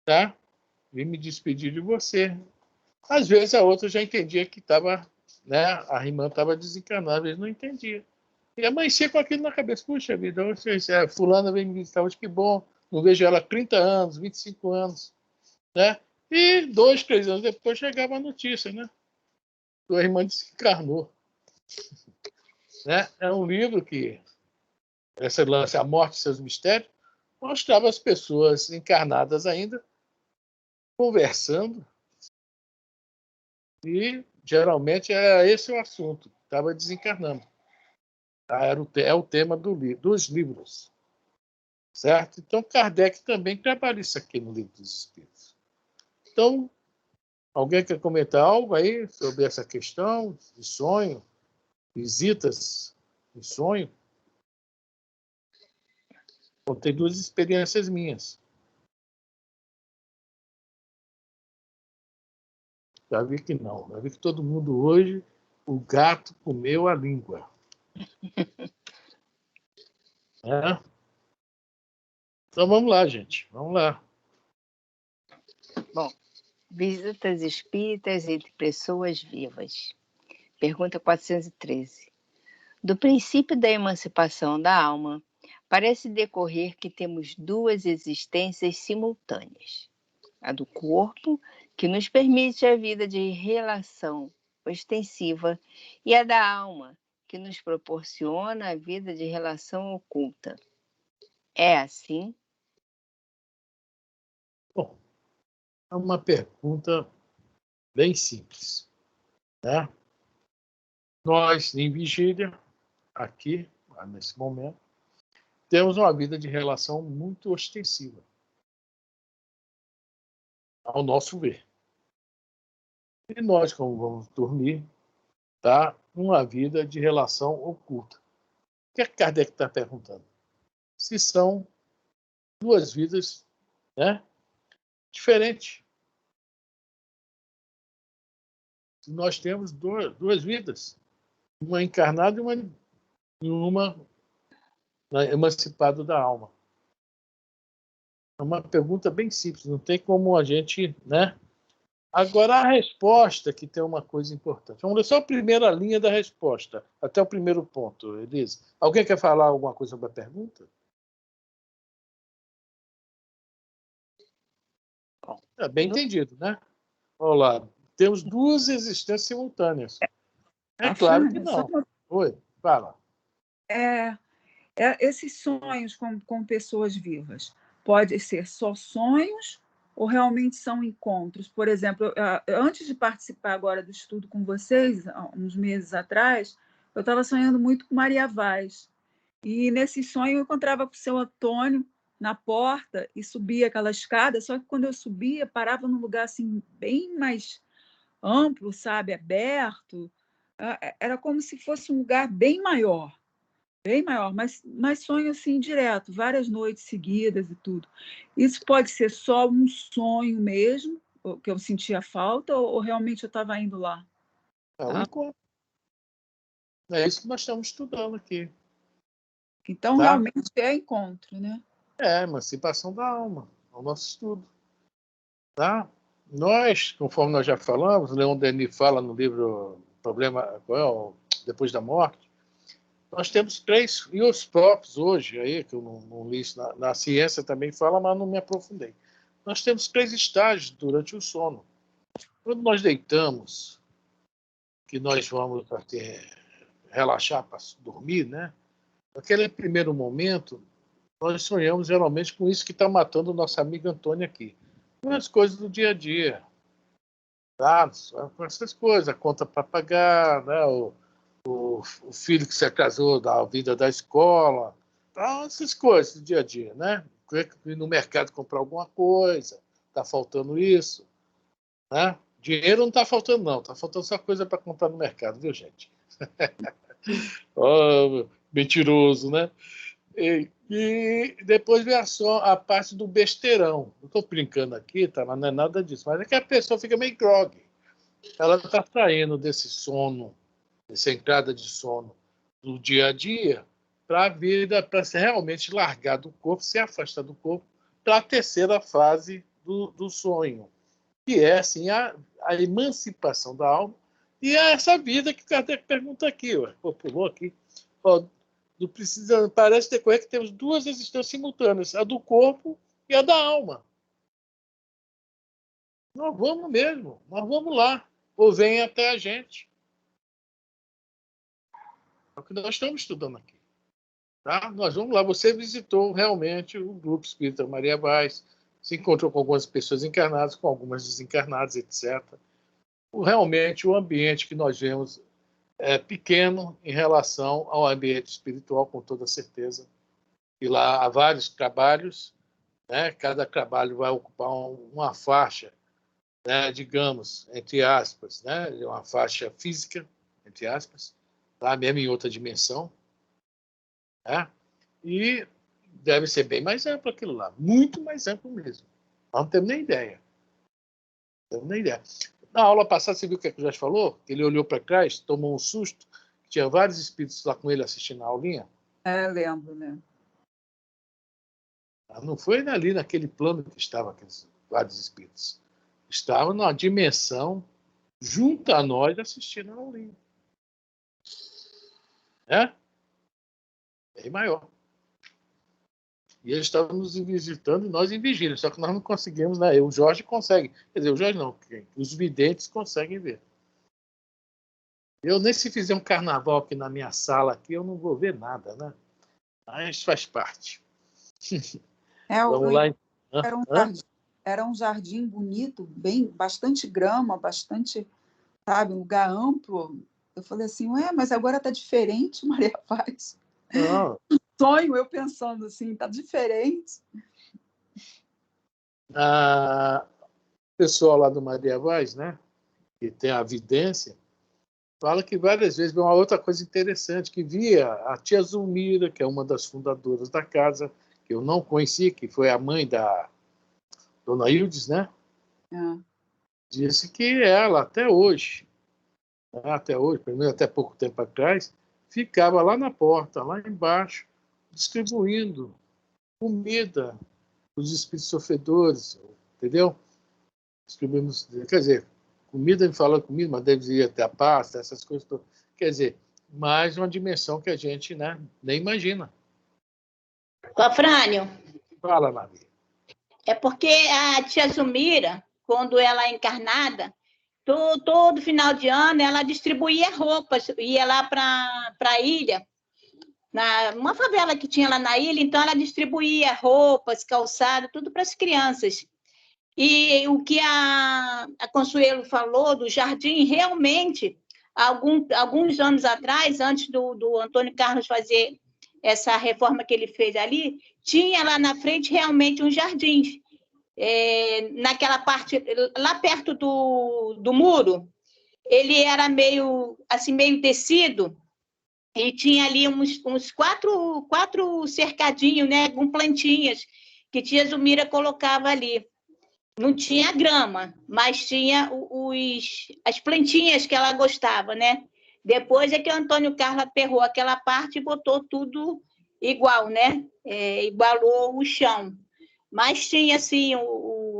Tá? Vim me despedir de você. Às vezes a outra já entendia que estava, né, a irmã estava desencarnada, às vezes não entendia. E amanhecia com aquilo na cabeça. Puxa vida, fulana vem me visitar hoje, que bom. Não vejo ela há 30 anos, 25 anos. Né? E 2, 3 anos depois chegava a notícia, né? Sua irmã desencarnou. Né? É um livro que, esse lance, A Morte e Seus Mistérios, mostrava as pessoas encarnadas ainda, conversando, e geralmente era esse o assunto, estava desencarnando. É o tema dos livros. Certo? Então, Kardec também trabalha isso aqui no Livro dos Espíritos. Então, alguém quer comentar algo aí sobre essa questão de sonho, visitas de sonho? Contei 2 experiências minhas. Já vi que não. Já vi que todo mundo hoje, o gato comeu a língua. É? Então vamos lá, gente. Vamos lá. Bom, visitas espíritas entre pessoas vivas. Pergunta 413. Do princípio da emancipação da alma, parece decorrer que temos 2 existências simultâneas. A do corpo, que nos permite a vida de relação ostensiva, e a da alma, que nos proporciona a vida de relação oculta. É assim? Bom, é uma pergunta bem simples. Né? Nós, em vigília, aqui, nesse momento, temos uma vida de relação muito ostensiva, ao nosso ver. E nós, como vamos dormir, tá? Uma vida de relação oculta. O que é que Kardec está perguntando? Se são 2 vidas, né, diferentes. Nós temos 2 vidas, uma encarnada e uma emancipado da alma? É uma pergunta bem simples, não tem como a gente, né? Agora, a resposta que tem uma coisa importante. Vamos ler só a primeira linha da resposta, até o primeiro ponto, Elisa. Alguém quer falar alguma coisa sobre a pergunta? É bem entendido, né? Olha lá, temos duas existências simultâneas. É claro que não. Oi, fala. Esses sonhos com pessoas vivas, pode ser só sonhos ou realmente são encontros? Por exemplo, antes de participar agora do estudo com vocês, uns meses atrás, eu estava sonhando muito com Maria Vaz. E nesse sonho eu encontrava com o seu Antônio na porta e subia aquela escada, só que quando eu subia, parava num lugar assim bem mais amplo, sabe, aberto. Era como se fosse um lugar bem maior, mas sonho assim direto, várias noites seguidas e tudo. Isso pode ser só um sonho mesmo, que eu sentia falta, ou realmente eu estava indo lá? É um encontro. É isso que nós estamos estudando aqui. Então, tá? Realmente é encontro, né? É, emancipação da alma, é o nosso estudo. Tá? Nós, conforme nós já falamos, Leon Denis fala no livro Depois da Morte, nós temos 3, e os próprios hoje, aí, que eu não li isso na ciência também fala, mas não me aprofundei. Nós temos 3 estágios durante o sono. Quando nós deitamos, que nós vamos relaxar para dormir, né? Naquele primeiro momento, nós sonhamos geralmente com isso que está matando o nosso amigo Antônio aqui. Com as coisas do dia a dia. Tá? Com essas coisas, a conta para pagar, né? O filho que se casou da vida da escola, tá? Essas coisas do dia a dia, né? Ir no mercado comprar alguma coisa, está faltando isso, né? Dinheiro não está faltando, não, está faltando só coisa para comprar no mercado, viu, gente? Oh, mentiroso, né? E depois vem a parte do besteirão. Não estou brincando aqui, tá? Mas não é nada disso. Mas é que a pessoa fica meio grog. Ela está saindo desse sono, dessa entrada de sono do dia a dia, para a vida, para se realmente largar do corpo, se afastar do corpo, para a terceira fase do sonho, que é assim, a emancipação da alma e é essa vida que o Kardec pergunta aqui. Pulou aqui. Ó, parece decorrer que temos 2 existências simultâneas, a do corpo e a da alma. Nós vamos mesmo, nós vamos lá. Ou vem até a gente. É o que nós estamos estudando aqui. Tá? Nós vamos lá. Você visitou realmente o Grupo Espírita Maria Vaz, se encontrou com algumas pessoas encarnadas, com algumas desencarnadas, etc. Realmente, o ambiente que nós vemos é pequeno em relação ao ambiente espiritual, com toda certeza. E lá há vários trabalhos, né? Cada trabalho vai ocupar uma faixa, né? Digamos, entre aspas, né? Uma faixa física, entre aspas, tá? Mesmo em outra dimensão. Né? E deve ser bem mais amplo aquilo lá, muito mais amplo mesmo. Nós não temos nem ideia. Não temos nem ideia. Na aula passada, você viu o que o Jorge falou? Ele olhou para trás, tomou um susto, tinha vários espíritos lá com ele assistindo a aulinha. Eu lembro, né? Não foi ali naquele plano que estavam aqueles vários espíritos. Estavam numa dimensão junto a nós assistindo a aulinha. É? Bem maior. E eles estavam nos visitando e nós em vigília, só que nós não conseguimos, né? O Jorge consegue. Quer dizer, o Jorge não, os videntes conseguem ver. Eu nem se fizer um carnaval aqui na minha sala, aqui, eu não vou ver nada, né? Mas faz parte. Vamos lá. Era um jardim bonito, bastante grama, bastante, sabe, um lugar amplo. Eu falei assim, mas agora está diferente, Maria Paz. Não. Sonho, eu pensando assim, está diferente. A pessoal lá do Maria Vaz, né, que tem a vidência, fala que várias vezes viu uma outra coisa interessante, que via a tia Zulmira, que é uma das fundadoras da casa, que eu não conhecia, que foi a mãe da Dona Hildes, né? Disse que ela, até hoje, pelo menos até pouco tempo atrás, ficava lá na porta, lá embaixo, distribuindo comida para os espíritos sofredores, entendeu? Distribuímos, quer dizer, comida, me fala comida, mas deveria ter a pasta, essas coisas todas. Quer dizer, mais uma dimensão que a gente, né, nem imagina. Afrânio. Fala, Maria. É porque a tia Zumira, quando ela é encarnada, todo final de ano ela distribuía roupas, ia lá para a ilha, uma favela que tinha lá na ilha, então ela distribuía roupas, calçado, tudo para as crianças. E o que a Consuelo falou do jardim, realmente, alguns anos atrás, antes do Antônio Carlos fazer essa reforma que ele fez ali, tinha lá na frente realmente uns jardins. Naquela parte, lá perto do muro, ele era meio descido, e tinha ali uns quatro cercadinhos, né, com plantinhas, que tia Zumira colocava ali. Não tinha grama, mas tinha as plantinhas que ela gostava, né? Depois é que o Antônio Carlos aterrou aquela parte e botou tudo igual, né? Igualou o chão. Mas tinha, assim,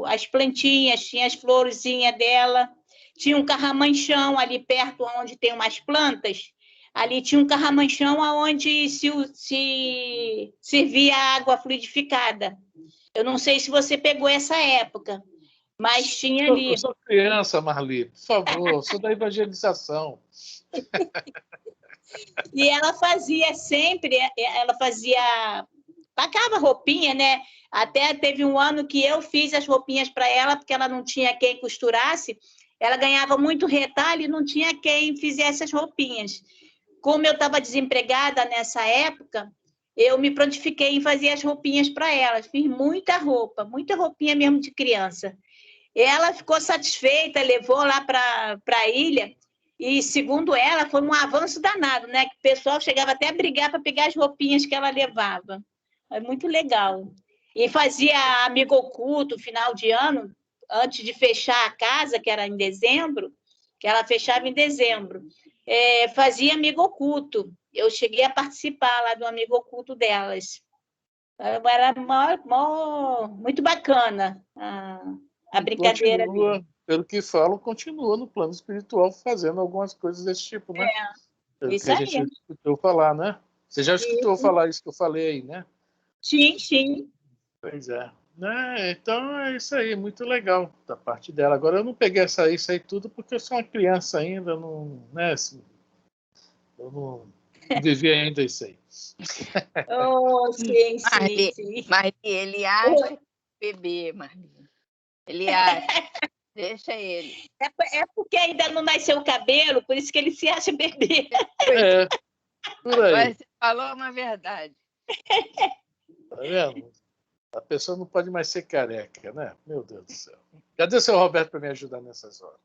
as plantinhas, tinha as florezinhas dela, tinha um carramanchão ali perto, onde tem umas plantas. Ali tinha um carramanchão onde se servia água fluidificada. Eu não sei se você pegou essa época, mas tinha ali. Eu sou criança, Marli, por favor, sou da evangelização. E ela fazia sempre, tacava roupinha, né? Até teve um ano que eu fiz as roupinhas para ela, porque ela não tinha quem costurasse, ela ganhava muito retalho e não tinha quem fizesse as roupinhas. Como eu estava desempregada nessa época, eu me prontifiquei em fazer as roupinhas para ela. Fiz muita roupinha mesmo de criança. Ela ficou satisfeita, levou lá para a ilha, e, segundo ela, foi um avanço danado, né? Que o pessoal chegava até a brigar para pegar as roupinhas que ela levava. É muito legal. E fazia amigo oculto, final de ano, antes de fechar a casa, que era em dezembro, que ela fechava em dezembro. Fazia amigo oculto. Eu cheguei a participar lá do amigo oculto delas. Era muito bacana a brincadeira. Continua, pelo que falam, continua no plano espiritual fazendo algumas coisas desse tipo, né? Pelo que a gente escutou falar, né? Você já escutou falar isso que eu falei aí, né? Sim, sim. Pois é. Então é isso aí, muito legal da parte dela. Agora eu não peguei isso aí tudo porque eu sou uma criança ainda, não, né? Assim, eu não vivi ainda isso aí. Sim. Marli, ele acha bebê, Marli. Ele acha. Deixa ele. É porque ainda não nasceu o cabelo, por isso que ele se acha bebê. Por aí. Mas você falou uma verdade. Tá vendo? A pessoa não pode mais ser careca, né? Meu Deus do céu. Cadê o seu Roberto para me ajudar nessas horas?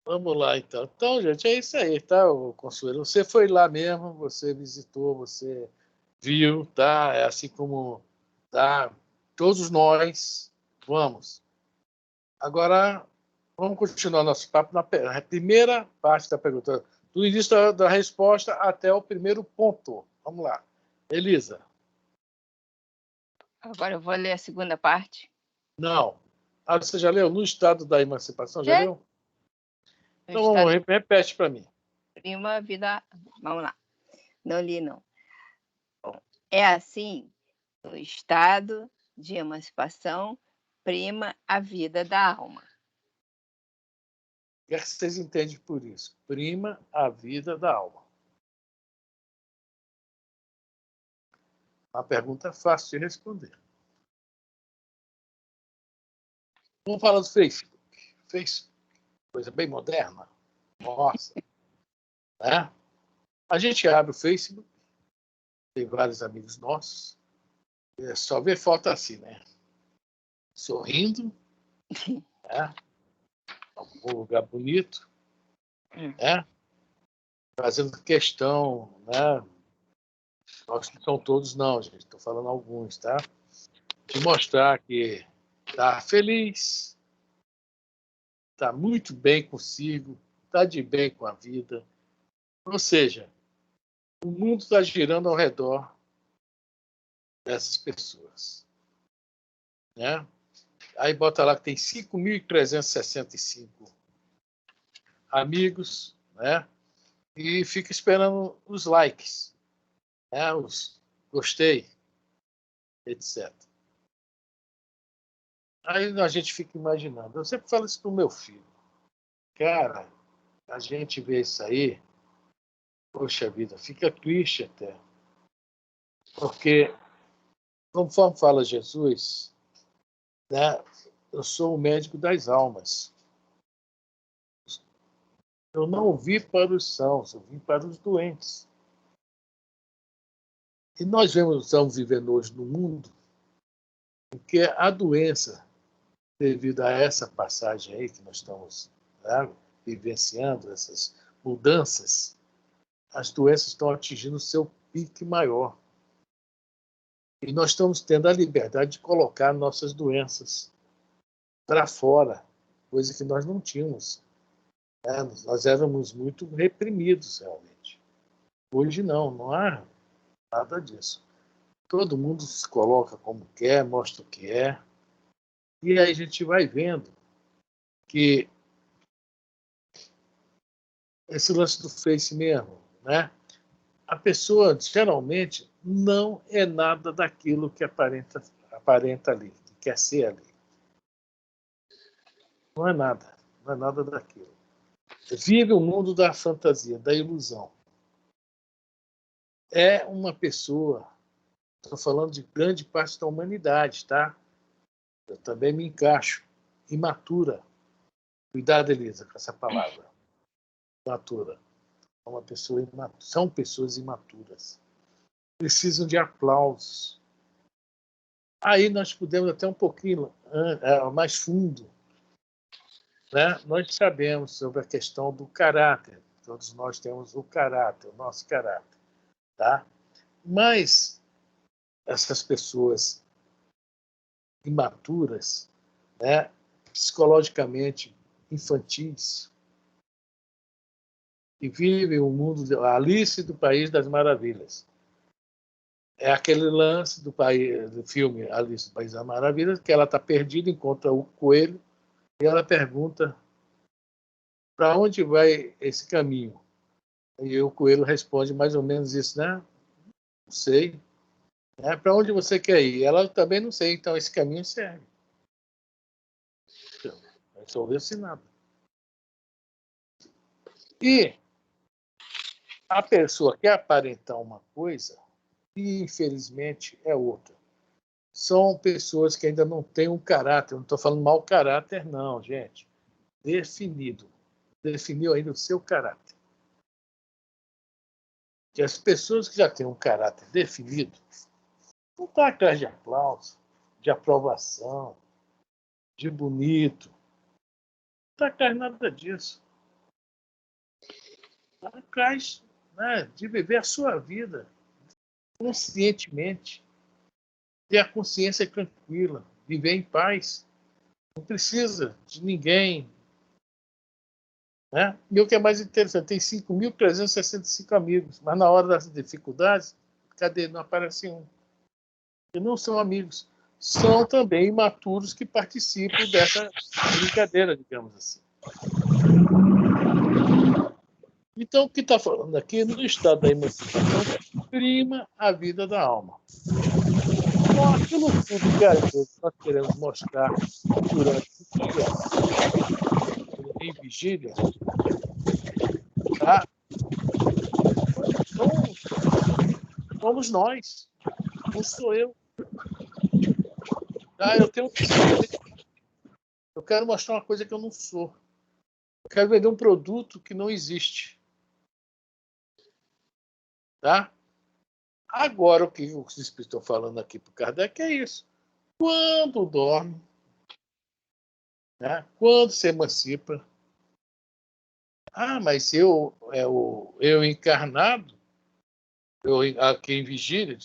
Vamos lá, então. Então, gente, é isso aí, tá, Consuelo? Você foi lá mesmo, você visitou, você viu, tá? É assim como tá, todos nós vamos. Agora, vamos continuar nosso papo na primeira parte da pergunta, do início da resposta até o primeiro ponto. Vamos lá. Elisa. Agora eu vou ler a segunda parte. Não. Você já leu? No Estado da Emancipação, já leu? Então, repete para mim. Prima vida... Vamos lá. Não li, não. Bom, é assim, o estado de emancipação prima a vida da alma. O que vocês entendem por isso? Prima a vida da alma. Uma pergunta fácil de responder. Vamos falar do Facebook. Facebook, coisa bem moderna. Nossa. Né? A gente abre o Facebook, tem vários amigos nossos, é só ver foto assim, né? Sorrindo, né? Um lugar bonito, né? Fazendo questão, né? Nós não são todos, não, gente. Estou falando alguns, tá? De mostrar que está feliz, está muito bem consigo, está de bem com a vida. Ou seja, O mundo está girando ao redor dessas pessoas. Né? Aí bota lá que tem 5.365 amigos, né? E fica esperando os likes, né? Os gostei, etc. Aí a gente fica imaginando. Eu sempre falo isso para o meu filho. Cara, a gente vê isso aí, poxa vida, fica triste até. Porque, conforme fala Jesus, né, eu sou o médico das almas. Eu não vim para os sãos, eu vim para os doentes. E nós estamos vivendo hoje no mundo em que a doença, devido a essa passagem aí que nós estamos, né, vivenciando, essas mudanças, as doenças estão atingindo o seu pique maior. E nós estamos tendo a liberdade de colocar nossas doenças para fora, coisa que nós não tínhamos. Né? Nós éramos muito reprimidos, realmente. Hoje não há nada disso. Todo mundo se coloca como quer, mostra o que é. E aí a gente vai vendo que esse lance do Face mesmo, né? A pessoa, geralmente, não é nada daquilo que aparenta ali, que quer ser ali. Não é nada daquilo. Vive o mundo da fantasia, da ilusão. É uma pessoa, estou falando de grande parte da humanidade, tá? Eu também me encaixo, imatura. Cuidado, Elisa, com essa palavra. Imatura. Uma pessoa imatura. São pessoas imaturas. Precisam de aplausos. Aí nós podemos até um pouquinho mais fundo. Né? Nós sabemos sobre a questão do caráter. Todos nós temos o caráter, o nosso caráter. Tá? Mas essas pessoas imaturas, né, psicologicamente infantis, que vivem o mundo de Alice do País das Maravilhas. É aquele lance do filme Alice do País das Maravilhas, que ela está perdida, encontra o coelho, e ela pergunta para onde vai esse caminho. E o coelho responde mais ou menos isso, né? Não sei. Para onde você quer ir? Ela também não sei, então esse caminho serve. Não resolveu-se nada. E a pessoa quer aparentar uma coisa e, infelizmente, é outra. São pessoas que ainda não têm um caráter. Eu não estou falando mau caráter, não, gente. Definido. Definiu ainda o seu caráter. Que as pessoas que já têm um caráter definido não estão atrás de aplauso, de aprovação, de bonito. Não está atrás de nada disso. Está atrás, né, de viver a sua vida conscientemente. Ter a consciência tranquila, viver em paz. Não precisa de ninguém. Né? E o que é mais interessante, tem 5.365 amigos, mas na hora das dificuldades, cadê? Não aparece um. E não são amigos. São também imaturos que participam dessa brincadeira, digamos assim. Então, o que está falando aqui, no estado da emancipação, prima a vida da alma. Então, aqui no fundo, que nós queremos mostrar durante o dia, em vigília, tá? Então, somos nós, não sou eu. Tá? Eu quero mostrar uma coisa que eu não sou. Eu quero vender um produto que não existe. Tá? Agora, o que os espíritos estão falando aqui para o Kardec é isso. Quando dorme, né? Quando se emancipa, mas eu encarnado, eu aqui em vigília,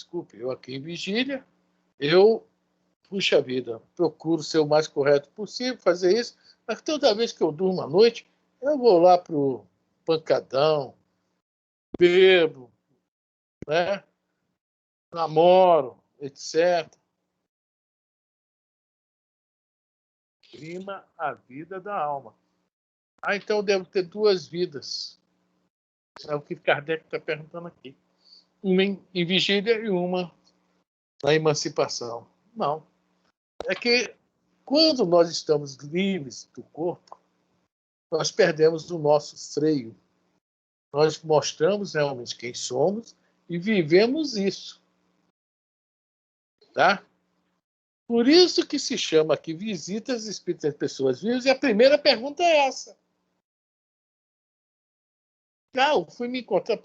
puxa vida, procuro ser o mais correto possível, fazer isso, mas toda vez que eu durmo à noite, eu vou lá para o pancadão, bebo, né? Namoro, etc. Prima a vida da alma. Então eu devo ter duas vidas. É o que Kardec está perguntando aqui. Uma em vigília e uma na emancipação. Não. É que quando nós estamos livres do corpo, nós perdemos o nosso freio. Nós mostramos realmente quem somos e vivemos isso. Tá? Por isso que se chama aqui visitas espíritas de pessoas vivas, e a primeira pergunta é essa. Eu fui me encontrar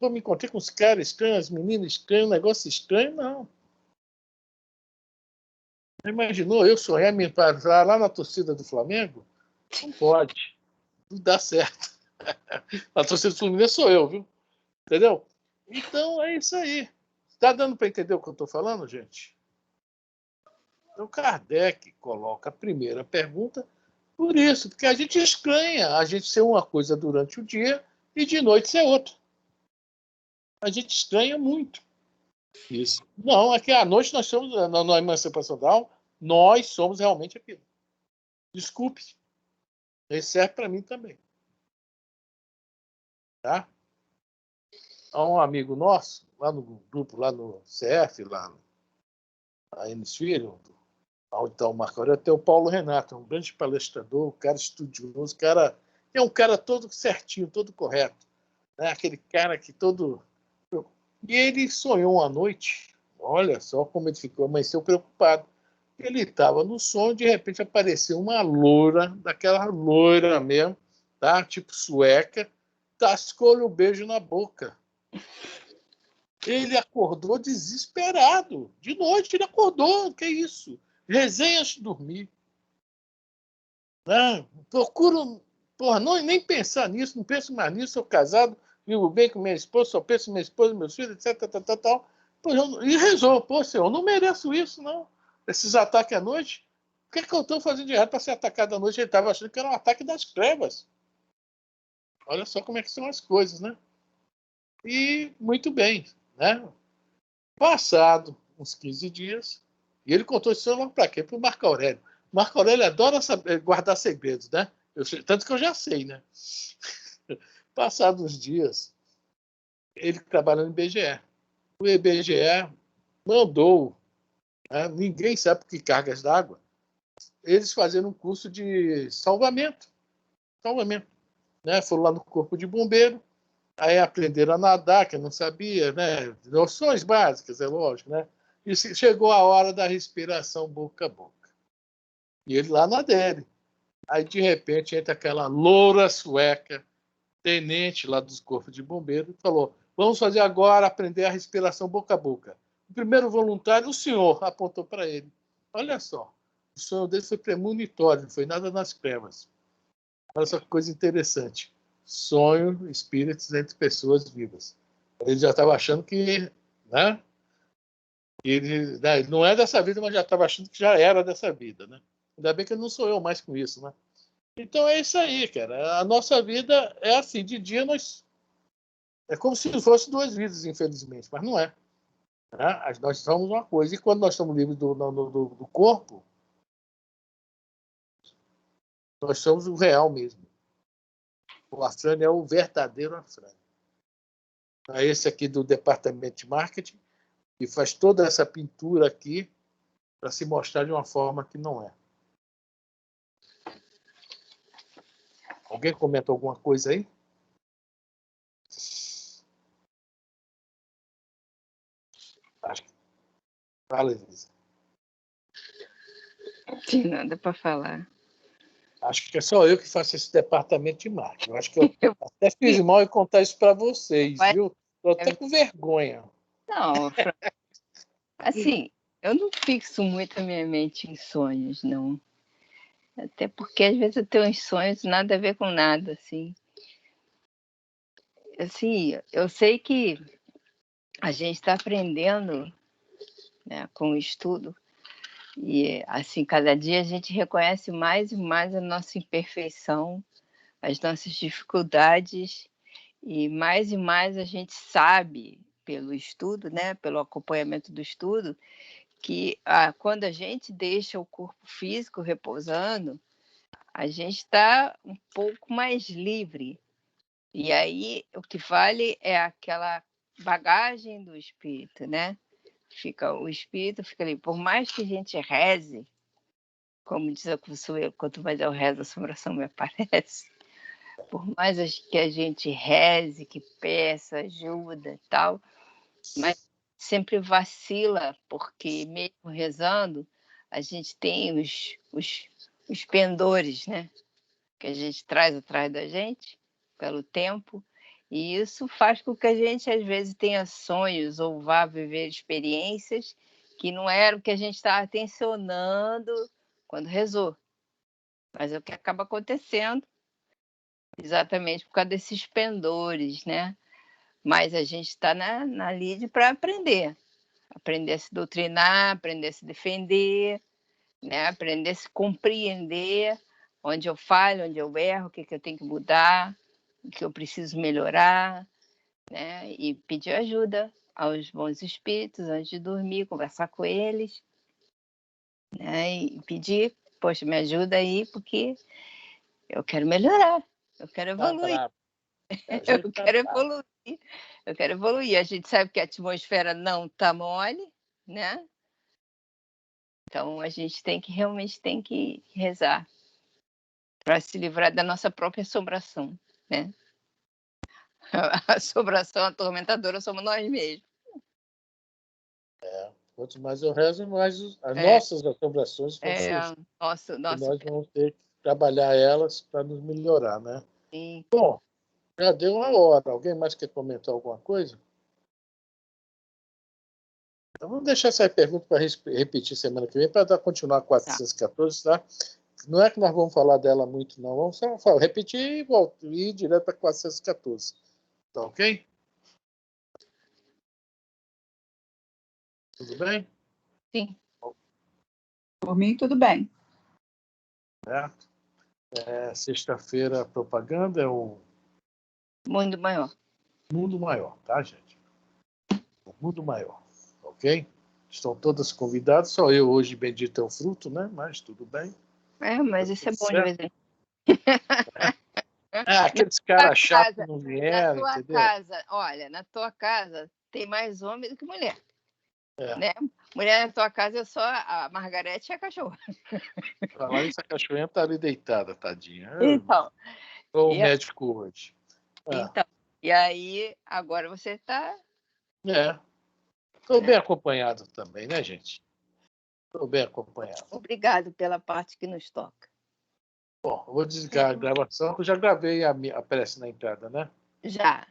com os caras estranhos, as meninas estranhas, um negócio estranho, não. Imaginou eu sonhar me parar lá na torcida do Flamengo? Não pode. Não dá certo. A torcida do Fluminense sou eu, viu? Entendeu? Então é isso aí. Está dando para entender o que eu estou falando, gente? Então Kardec coloca a primeira pergunta por isso, porque a gente estranha a gente ser uma coisa durante o dia e de noite ser outra. A gente estranha muito isso. Não, é que à noite nós somos, na emancipação da alma, nós somos realmente aquilo. Desculpe. Isso serve para mim também. Tá? Há um amigo nosso, lá no grupo, lá no CF, lá na Enes Filho, onde está o Marco Aurélio, tem o Paulo Renato, um grande palestrador, um cara estudioso, é um cara todo certinho, todo correto. Né? Aquele cara que todo... E ele sonhou uma noite, olha só como ele ficou, amanheceu preocupado. Ele estava no sonho, de repente apareceu uma loura, daquela loira mesmo, tá? Tipo sueca, tascou-lhe o beijo na boca. Ele acordou desesperado. De noite ele acordou, que isso? Resenha antes de dormir. Procuro, nem pensar nisso, não penso mais nisso, sou casado, vivo bem com minha esposa, só penso em minha esposa, meus filhos, etc. E rezou, senhor, eu não mereço isso, não. Esses ataques à noite, o que é que eu estou fazendo de errado para ser atacado à noite? Ele estava achando que era um ataque das trevas. Olha só como é que são as coisas, né? E muito bem, né? Passado uns 15 dias, e ele contou isso logo para quê? Para o Marco Aurélio. O Marco Aurélio adora guardar segredos, né? Tanto que eu já sei, né? Passados uns dias, ele trabalha no IBGE. O IBGE mandou, né? Ninguém sabe por que cargas d'água, eles fazendo um curso de salvamento. Né? Foram lá no Corpo de Bombeiro, aí aprenderam a nadar, que eu não sabia, né? Noções básicas, é lógico, né? E chegou a hora da respiração boca a boca. E ele lá na dele. Aí, de repente, entra aquela loura sueca, tenente lá dos Corpos de Bombeiro, e falou, vamos fazer agora, aprender a respiração boca a boca. O primeiro voluntário, o senhor, apontou para ele. Olha só, o sonho dele foi premonitório, não foi nada nas trevas. Olha só que coisa interessante. Sonho, espíritos entre pessoas vivas. Ele já estava achando que, né? Ele não é dessa vida, mas já estava achando que já era dessa vida, né? Ainda bem que não sou eu mais com isso, né? Então é isso aí, cara. A nossa vida é assim, de dia nós... É como se fosse duas vidas, infelizmente, mas não é. Né? Nós somos uma coisa, e quando nós estamos livres do corpo, nós somos o real mesmo. O Afrânio é o verdadeiro Afrânio. É esse aqui do departamento de marketing, que faz toda essa pintura aqui para se mostrar de uma forma que não é. Alguém comenta alguma coisa aí? Acho que... Fala, Elisa. Não tem nada para falar. Acho que é só eu que faço esse departamento de marketing. Eu acho que eu até fiz mal em contar isso para vocês, viu? Estou até com vergonha. Não, assim, eu não fixo muito a minha mente em sonhos, não. Até porque às vezes eu tenho uns sonhos nada a ver com nada, assim. Assim, eu sei que a gente está aprendendo, né, com o estudo, e assim, cada dia a gente reconhece mais e mais a nossa imperfeição, as nossas dificuldades, e mais a gente sabe pelo estudo, né, pelo acompanhamento do estudo, que quando a gente deixa o corpo físico repousando, a gente está um pouco mais livre. E aí o que vale é aquela bagagem do espírito, né? O espírito fica ali. Por mais que a gente reze, como diz a Consuelo, quanto mais eu rezo, a assombração me aparece. Por mais que a gente reze, que peça ajuda e tal, mas sempre vacila, porque mesmo rezando, a gente tem os pendores, né? Que a gente traz atrás da gente, pelo tempo, e isso faz com que a gente, às vezes, tenha sonhos ou vá viver experiências que não era o que a gente estava tensionando quando rezou. Mas é o que acaba acontecendo, exatamente por causa desses pendores, né? Mas a gente está na lide para aprender a se doutrinar, aprender a se defender, né? Aprender a se compreender, onde eu falho, onde eu erro, o que eu tenho que mudar, o que eu preciso melhorar, né? E pedir ajuda aos bons espíritos antes de dormir, conversar com eles, né? E pedir, poxa, me ajuda aí, porque eu quero melhorar, eu quero evoluir. Eu quero evoluir. Eu quero evoluir. A gente sabe que a atmosfera não está mole, né? Então a gente realmente tem que rezar para se livrar da nossa própria assombração, né? A assombração atormentadora somos nós mesmos. Quanto mais eu rezo, mais as nossas assombrações vão surgir. Nossa. Nós vamos ter que trabalhar elas para nos melhorar, né? Sim. Bom, já deu uma hora. Alguém mais quer comentar alguma coisa? Então, vamos deixar essa pergunta para repetir semana que vem, para continuar 414, tá? Não é que nós vamos falar dela muito, não. Vamos só repetir e ir direto para 414. Tá ok? Tudo bem? Sim. Por mim, tudo bem. Certo. Sexta-feira, a propaganda é o Mundo Maior. Mundo Maior, tá, gente? O Mundo Maior, ok? Estão todas convidadas, só eu hoje bendito é o fruto, né? Mas tudo bem. Mas isso é bom de vez em quando. Aqueles caras chatos não vieram, na tua entendeu? casa, olha, na tua casa tem mais homem do que mulher. Né? Mulher na tua casa é só a Margarete e a cachorra. Falar isso, a cachorrinha está ali deitada, tadinha. Então. Ou o médico hoje. Então, e aí, agora você está... Estou bem acompanhado também, né, gente? Estou bem acompanhado. Obrigado pela parte que nos toca. Bom, eu vou desligar a gravação, porque eu já gravei a prece na entrada, né? Já.